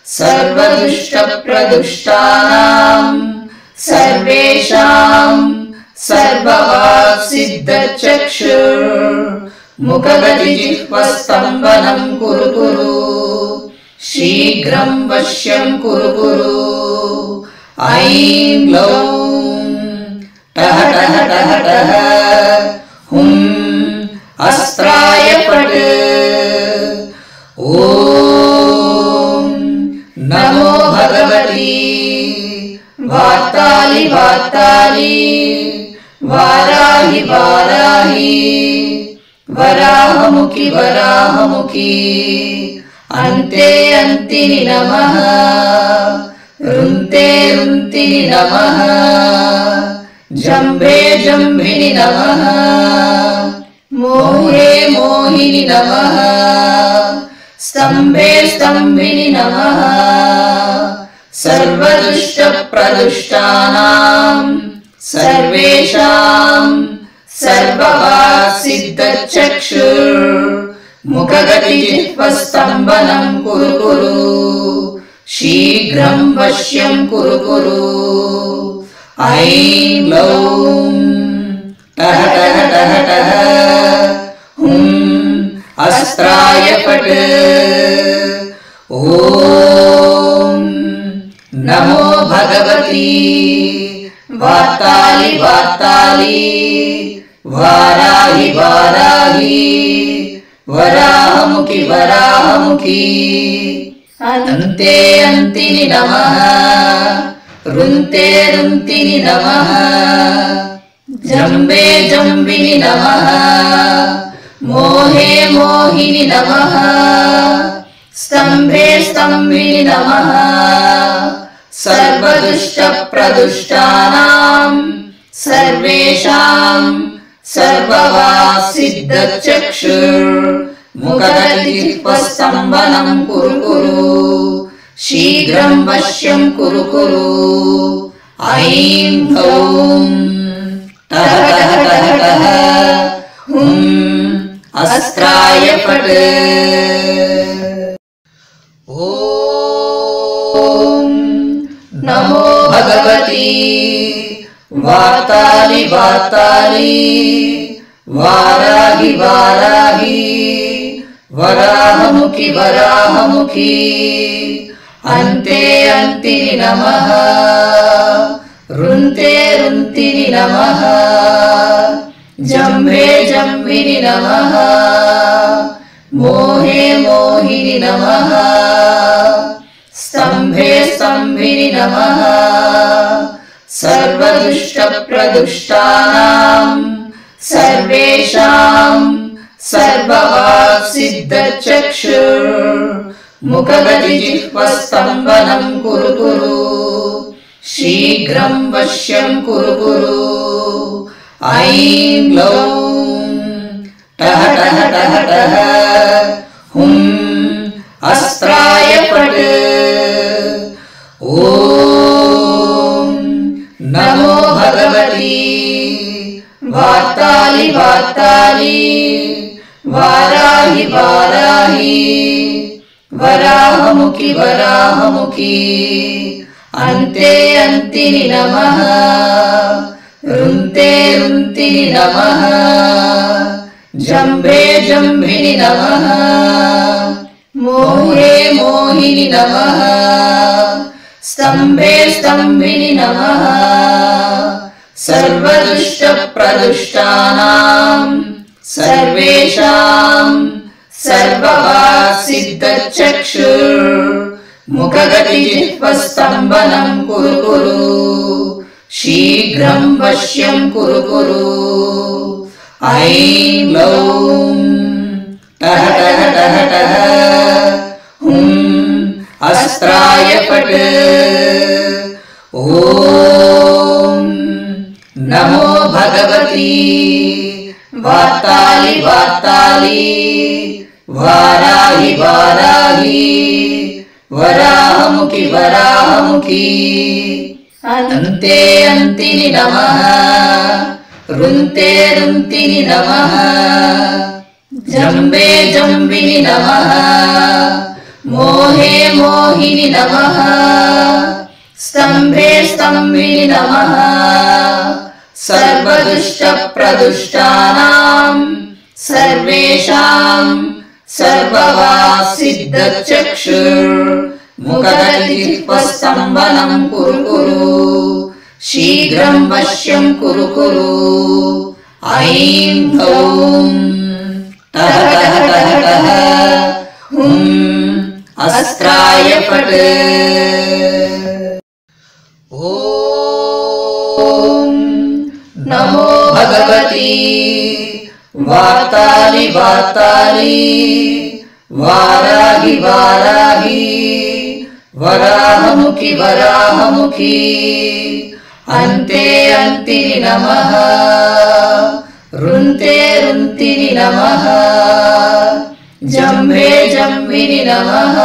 सर्वदुष्टप्रदुष्टानां सर्वेषां सर्ववासिद्धचक्षुर्मुखगतिजिह्वस्तम्भनं कुरु कुरु शीघ्रं वश्यं कुरु कुरु ऐं ह्लौं टः टः टः टः हुं अस्त्राय फट् वाराहि वाराहि वराहमुखि वराहमुखि अन्ते अन्तिनि नमः रुन्ते रुन्तिनि नमः जम्भे जम्भिनि नमः मोहे मोहिनि नमः स्तम्भे स्तम्भिनि नमः सर्वदुष्टप्रदुष्टानां सर्वेषां सर्वभासिद्धचक्षुर्मुखगतिजिह्वस्तम्भनं कुरु कुरु शीघ्रं वश्यं कुरु कुरु ऐं लौं टः टः टः टः हुं अस्त्राय फट् ॐ नमो भगवती वातालि वातालि वाराहि वाराहि वराहमुखि वराहमुखि अन्ते अन्तिनि नमः रुन्ते रुन्तिनि नमः जम्बे जम्बिनि नमः मोहे मोहिनि नमः स्तम्भे स्तम्भिनि नमः सर्वदुष्टप्रदुष्टानां सर्वेषां सर्वभासिद्धचक्षुर्मुखगतिजिह्वस्तम्भनं कुरु कुरु शीघ्रं वश्यं कुरु कुरु ऐं लौं टः टः टः टः हुं अस्त्राय फट् ॐ नमो भगवती वातालि वातालि वाराहि वाराहि वराहमुखि वराहमुखि अन्ते अन्तिनि नमः रुन्ते रुन्तिनि नमः जम्भे जम्भिनि नमः मोहे मोहिनि नमः स्तम्भे स्तम्भिनि नमः सर्वदुष्टप्रदुष्टानां सर्वेषां सर्वभासिद्धचक्षुर्मुखगतिजिह्वस्तम्भनं कुरु कुरु शीघ्रं वश्यं कुरु कुरु ऐं लौं टः टः टः टः हुं अस्त्राय फट् ॐ नमो भगवती वातालि वातालि वाराहि वाराहि वराहमुखि वराहमुखि अन्ते अन्तिनि नमः रुन्ते रुन्तिनि नमः जम्भे जम्भिनि नमः मोहे मोहिनि नमः स्तम्भे स्तम्भिनि नमः सर्वदुष्टप्रदुष्टानां सर्वेषां सर्वभासिद्धचक्षुर्मुखगतिजिह्वस्तम्भनं कुरु कुरु शीघ्रं वश्यं कुरु कुरु ऐं लौं टः टः टः टः हुं अस्त्राय फट् ॐ नमो भगवती वातालि वातालि वाराहि वाराहि वराहमुखि वराहमुखि अन्ते अन्तिनि नमः रुन्ते रुन्तिनि नमः जम्बे जम्बिनि नमः मोहे मोहिनि नमः स्तम्भे स्तम्भिनि नमः सर्वदुष्टप्रदुष्टानां सर्वेषां सर्वभासिद्धचक्षुर्मुखगतिजिह्वस्तम्भनं कुरु कुरु शीघ्रं वश्यं कुरु कुरु ऐं लौं टः टः टः टः हुं अस्त्राय फट् ॐ नमो भगवती वार्ताली वार्ताली वाराहि वाराहि वराहमुखि वराहमुखि अन्ते अन्तिनि नमः रुन्ते रुन्तिनि नमः जम्भे जम्भिनि नमः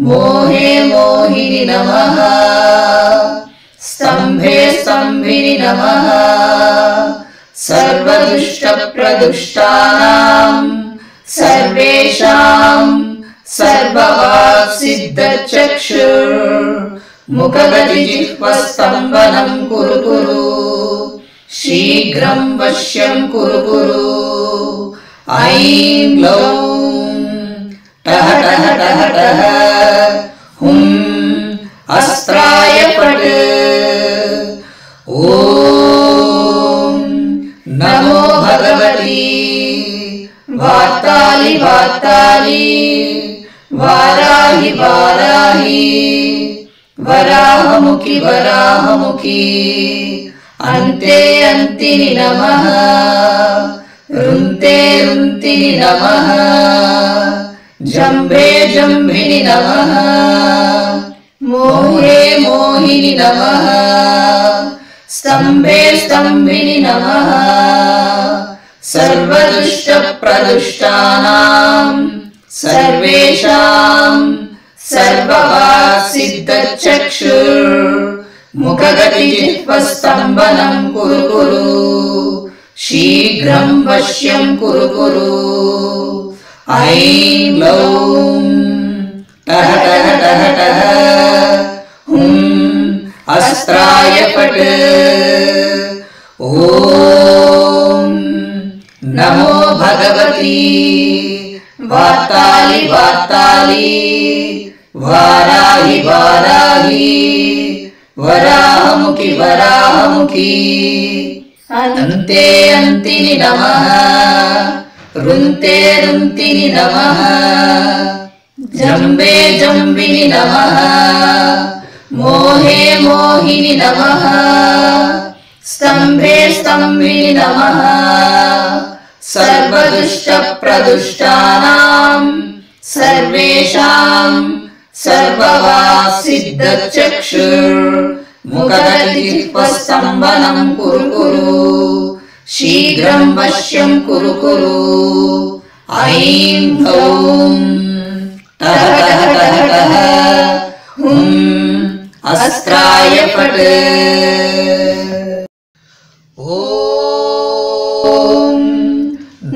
मोहे मोहिनि नमः स्तम्भे स्तम्भिनि नमः सर्वदुष्टप्रदुष्टानां सर्वेषां सर्ववाक्सिद्धचक्षुर्मुखगतिजिह्वस्तम्भनं कुरु कुरु शीघ्रं वश्यं कुरु कुरु ऐं ग्लौं टः टः टः टः हुं अस्त्राय फट् ॐ नमो भगवती वार्ताली वार्ताली वाराहि वाराहि वराहमुखि वराहमुखि अन्ते अन्तिनि नमः रुन्ते रुन्तिनि नमः जम्भे जम्भिनि नमः मोहे मोहिनि नमः स्तम्भे स्तम्भिनि नमः सर्वदुष्टप्रदुष्टानां सर्वेषां सर्ववाक्सिद्धचक्षुर्मुखगतिजिह्वस्तम्भनं कुरु कुरु शीघ्रं वश्यं कुरु कुरु ऐं ग्लौं टः टः टः टः हुं अस्त्राय फट् ॐ नमो भगवती वार्ताली वार्ताली वाराहि वाराहि वराहमुखि वराहमुखि अन्ते अन्तिनि नमः रुन्ते रुन्तिनि नमः जम्बे जम्बिनि नमः मोहे मोहिनि नमः स्तम्भे स्तम्भिनि नमः सर्वदुष्टप्रदुष्टानां सर्वेषां सर्ववाक्सिद्धचक्षुर्मुखगतिजिह्वस्तम्भनं कुरु कुरु शीघ्रं वश्यं कुरु कुरु ऐं ग्लौं टः टः टः टः हुं अस्त्राय फट् ॐ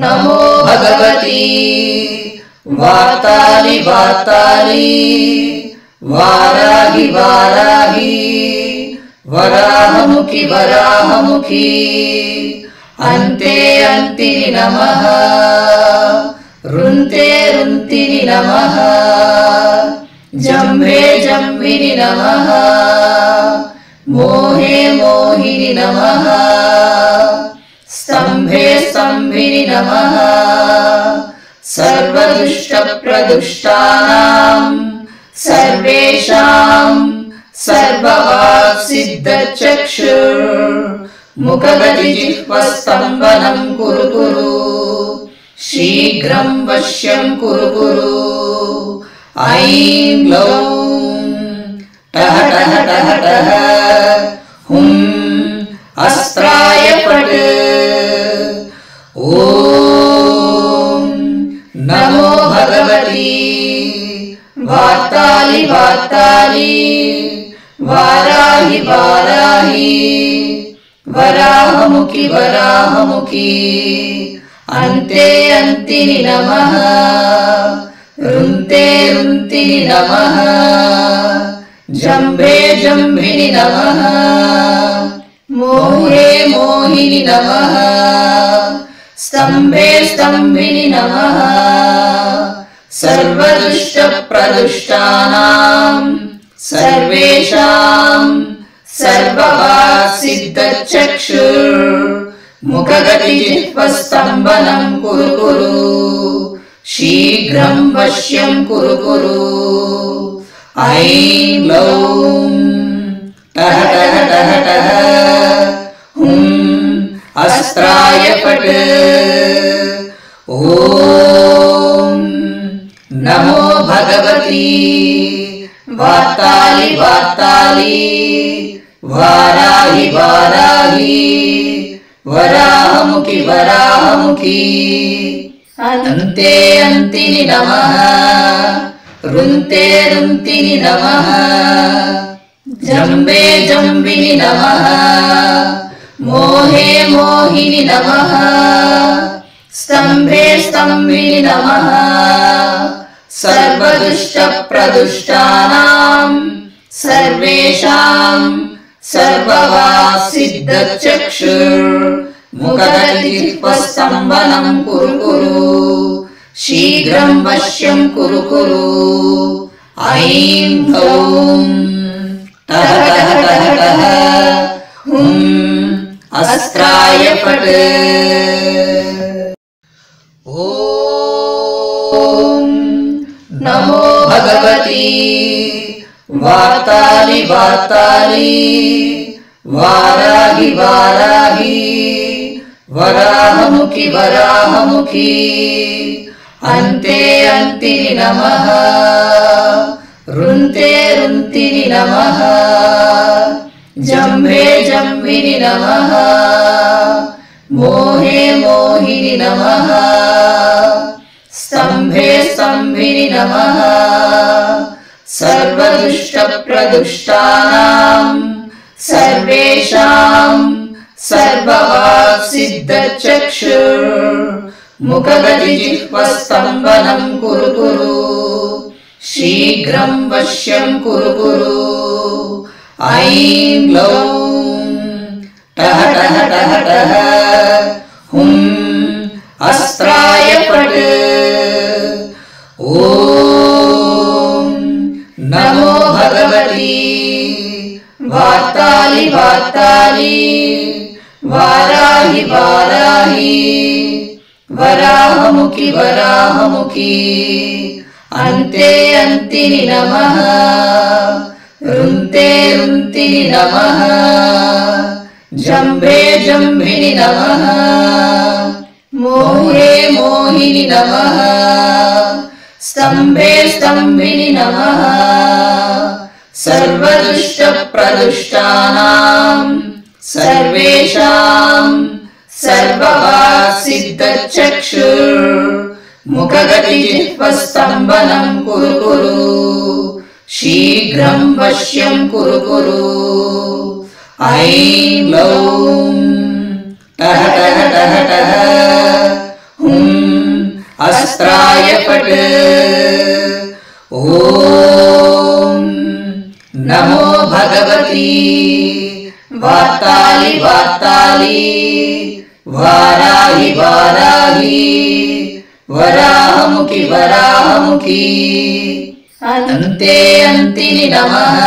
नमो भगवती वार्ताली वार्ताली वाराहि वाराहि वराहमुखि वराहमुखि अन्ते अन्तिनि नमः रुन्ते रुन्तिनि नमः जम्भे जम्भिनि नमः मोहे मोहिनि नमः स्तम्भे स्तम्भिनि नमः सर्वदुष्टप्रदुष्टानां सर्वेषां सर्ववाक्सिद्धचक्षुर्मुखगतिजिह्वस्तम्भनं कुरु कुरु शीघ्रं वश्यं कुरु कुरु ऐं ग्लौं टः टः टः टः हुं अस्त्राय फट् ॐ नमो भगवती वार्ताली वार्ताली वाराहि वाराहि वराहमुखि वराहमुखि अन्ते अन्तिनि नमः रुन्ते रुन्तिनि नमः जम्भे जम्भिनि नमः मोहे मोहिनि नमः स्तम्भे स्तम्भिनि नमः सर्वदुष्टप्रदुष्टानां सर्वेषां सर्ववाक्सिद्धचक्षुर्मुखगतिजिह्वस्तम्भनं कुरु कुरु शीघ्रं वश्यं कुरु कुरु ऐं ग्लौं टः टः टः टः हुं अस्त्राय फट्। ॐ नमो भगवती वाताली वाताली वाराहि वाराहि वराहमुखि वराहमुखि। अन्ते अन्तिनि नमः रुन्ते रुन्तिनि नमः जम्बे जम्बिनि नमः मोहे मोहिनि नमः स्तम्भे स्तम्भिनि नमः सर्वदुष्टप्रदुष्टानां सर्वेषां सर्ववासिद्धचक्षुर्मुखगतिजिह्वस्तम्भनं कुरु कुरु शीघ्रं वश्यं कुरु कुरु। ऐं ह्लौं टः टः टः टः हुं अस्त्राय फट्। ॐ नमो भगवती वाताली वाताली वाराहि वाराहि वराहमुखि वराहमुखि। अन्ते अन्तिनि नमः रुन्ते रुन्तिनि नमः जम्भे जम्भिनि नमः मोहे मोहिनि नमः स्तम्भे स्तम्भिनि नमः सर्वदुष्टप्रदुष्टानां सर्वेषां सर्ववासिद्धचक्षुर्मुखगतिजिह्वस्तम्भनं कुरु कुरु शीघ्रं वश्यं कुरु कुरु। ऐं ह्लौं टः टः टः टः हुं अस्त्राय फट्। ॐ नमो भगवती वाताली वाताली वाराहि वाराहि वराहमुखि वराहमुखि। अन्ते अन्तिनि नमः रुन्ते रुन्तिनि नमः जम्भे जम्भिनि नमः मोहे मोहिनि नमः स्तम्भे स्तम्भिनि नमः सर्वदुष्टप्रदुष्टानां सर्वेषां सर्ववासिद्धचक्षुर्मुखगतिजिह्वस्तम्भनं कुरु कुरु शीघ्रं वश्यं कुरु कुरु। ऐं ह्लौं टः टः टः टः हुं अस्त्राय फट्। ॐ नमो भगवती वाताली वाताली वाराहि वाराहि वराहमुखि वराहमुखि। अन्ते अन्तिनि नमः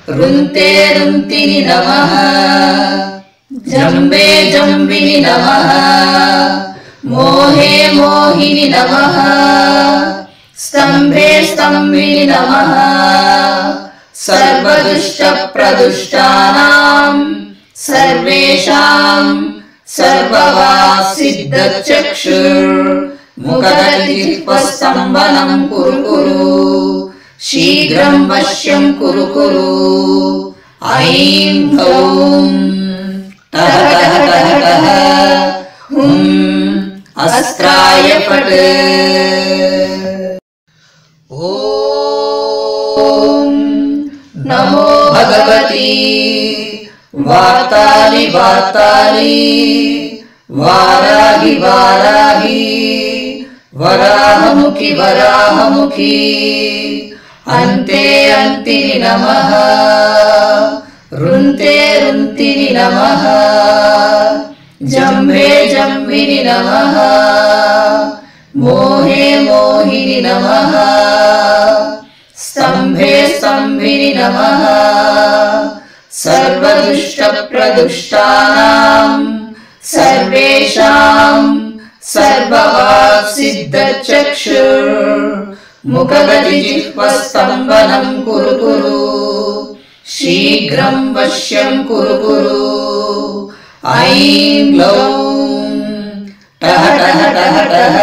रुन्ते रुन्तिनि नमः जम्बे जम्बिनि नमः मोहे मोहिनि नमः स्तम्भे स्तम्भिनि नमः सर्वदुष्टप्रदुष्टानां सर्वेषां सर्ववासिद्धचक्षुर्मुखगतिजिह्वस्तम्भनं कुरु कुरु शीघ्रं वश्यं कुरु कुरु। ऐं ह्लौं टः टः टः टः हुं अस्त्राय फट्। ॐ नमो भगवती वाताली वाताली वाराहि वाराहि वराहमुखि वराहमुखि। अन्ते अन्तिनि नमः रुन्ते रुन्तिनि नमः जम्भे जम्भिनि नमः मोहे मोहिनि नमः स्तम्भे स्तम्भिनि नमः सर्वदुष्टप्रदुष्टानां सर्वेषां सर्ववासिद्धचक्षुर्मुखगतिजिह्वस्तम्भनं कुरु कुरु शीघ्रं वश्यं कुरु कुरु। ऐं ग्लौं टः टः टः टः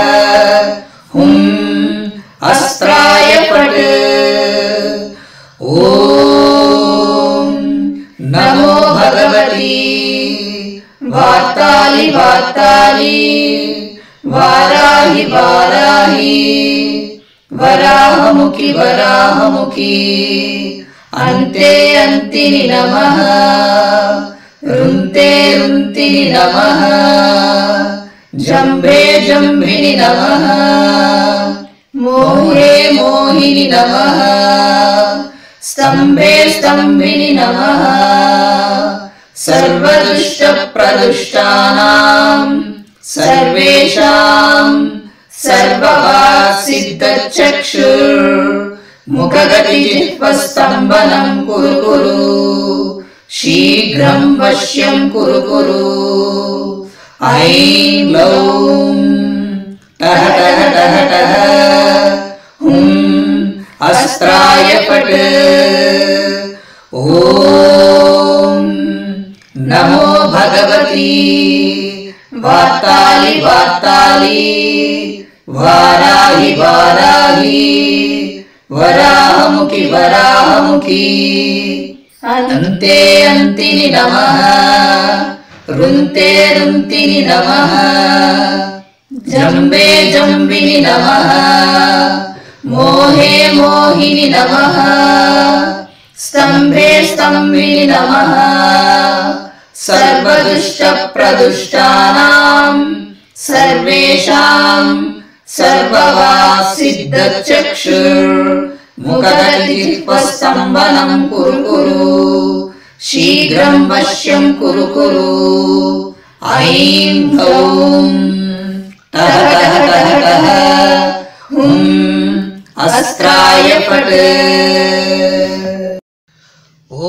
हुं अस्त्राय फट्। ॐ नमो भगवती वाताली वाताली वाराहि वाराहि वराहमुखि वराहमुखि अन्ते अन्तिनि नमः रुन्ते रुन्तिनि नमः जम्भे जम्भिनि नमः मोहे मोहिनि नमः स्तम्भे स्तम्भिनि नमः सर्वदुष्टप्रदुष्टानां सर्वेषां सर्ववाक्सिद्धचक्षुर्मुखगतिजिह्वस्तम्भनं कुरु कुरु शीघ्रं वश्यं कुरु कुरु। ऐं ग्लौं टः टः टः टः हुं अस्त्राय फट्। ॐ नमो भगवती वाताली वाताली वाराहि वाराहि वराहमुखि वराहमुखि अन्ते अन्तिनि नमः रुन्ते रुन्तिनि नमः जम्बे जम्बिनि नमः मोहे मोहिनि नमः स्तम्भे स्तम्भिनि नमः सर्वदुष्टप्रदुष्टानां सर्वेषां सर्ववाक्सिद्धचक्षुर्मुखगतिजिह्वस्तम्भनं कुरु कुरु शीघ्रं वश्यं कुरु कुरु। ऐं ग्लौं टः टः टः टः हुं अस्त्राय फट्। ॐ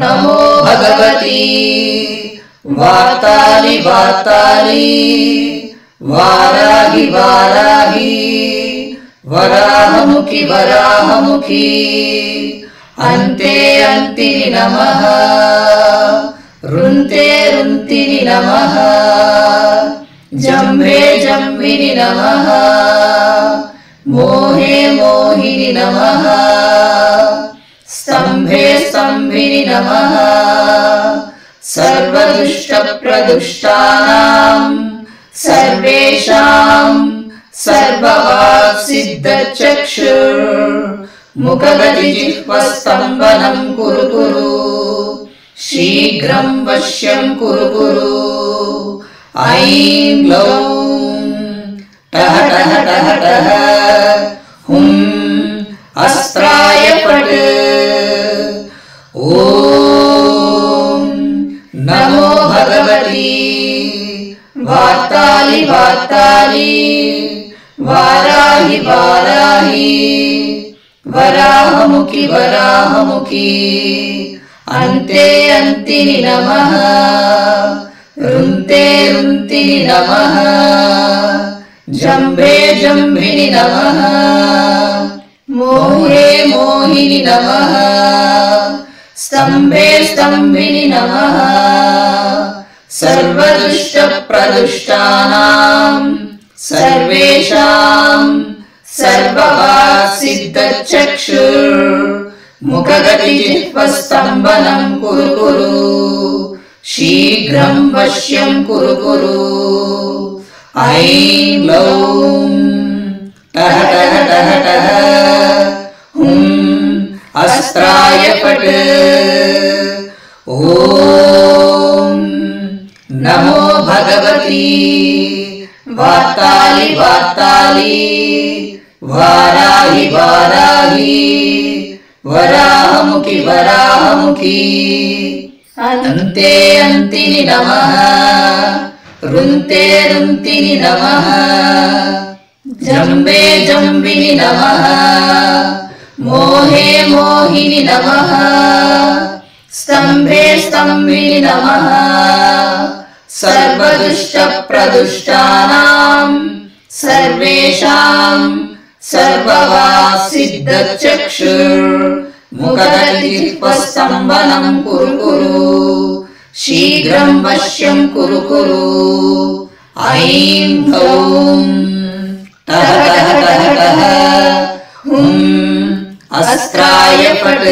नमो भगवती वाताली वाताली वाराहि वाराहि वराहमुखि वराहमुखि अन्ते अन्तिनि नमः रुन्ते रुन्तिनि नमः जम्भे जम्भिनि नमः मोहे मोहिनि नमः स्तम्भे स्तम्भिनि नमः सर्वदुष्टप्रदुष्टानां सर्वेषां सर्ववाक्सिद्धचक्षुर्मुखगतिजिह्वस्तम्भनं कुरु कुरु शीघ्रं वश्यं कुरु कुरु। ऐं ग्लौं टः टः टः टः हुं अस्त्राय फट्। ॐ नमो भगवती वाताली वाताली वाराहि वाराहि वराहमुखि वराहमुखि अन्ते अन्तिनि नमः रुन्ते रुन्तिनि नमः जम्भे जम्भिनि नमः मोहे मोहिनि नमः स्तम्भे स्तम्भिनि नमः सर्वदुष्टप्रदुष्टानां सर्वेषां सर्ववाक्सिद्धचक्षुर्मुखगतिजिह्वस्तम्भनं कुरु कुरु शीघ्रं वश्यं कुरु कुरु। ऐं ग्लौं टः टः टः टः हुं अस्त्राय फट्। ॐ नमो भगवती वाताली वाताली वाराहि वाराहि वराहमुखि वराहमुखि अन्ते अन्तिनि नमः रुन्ते रुन्तिनि नमः जम्बे जम्बिनि नमः मोहे मोहिनि नमः स्तम्भे स्तम्भिनि नमः सर्वदुष्टप्रदुष्टानां सर्वेषां सर्ववाक्सिद्धचक्षुर्मुखगतिजिह्वस्तम्भनं मुखगतिचित्पस्सम्बलं कुरु कुरु शीघ्रं वश्यं कुरु कुरु ऐं ह्लौं टः टः टः टः हुं अस्त्राय फट्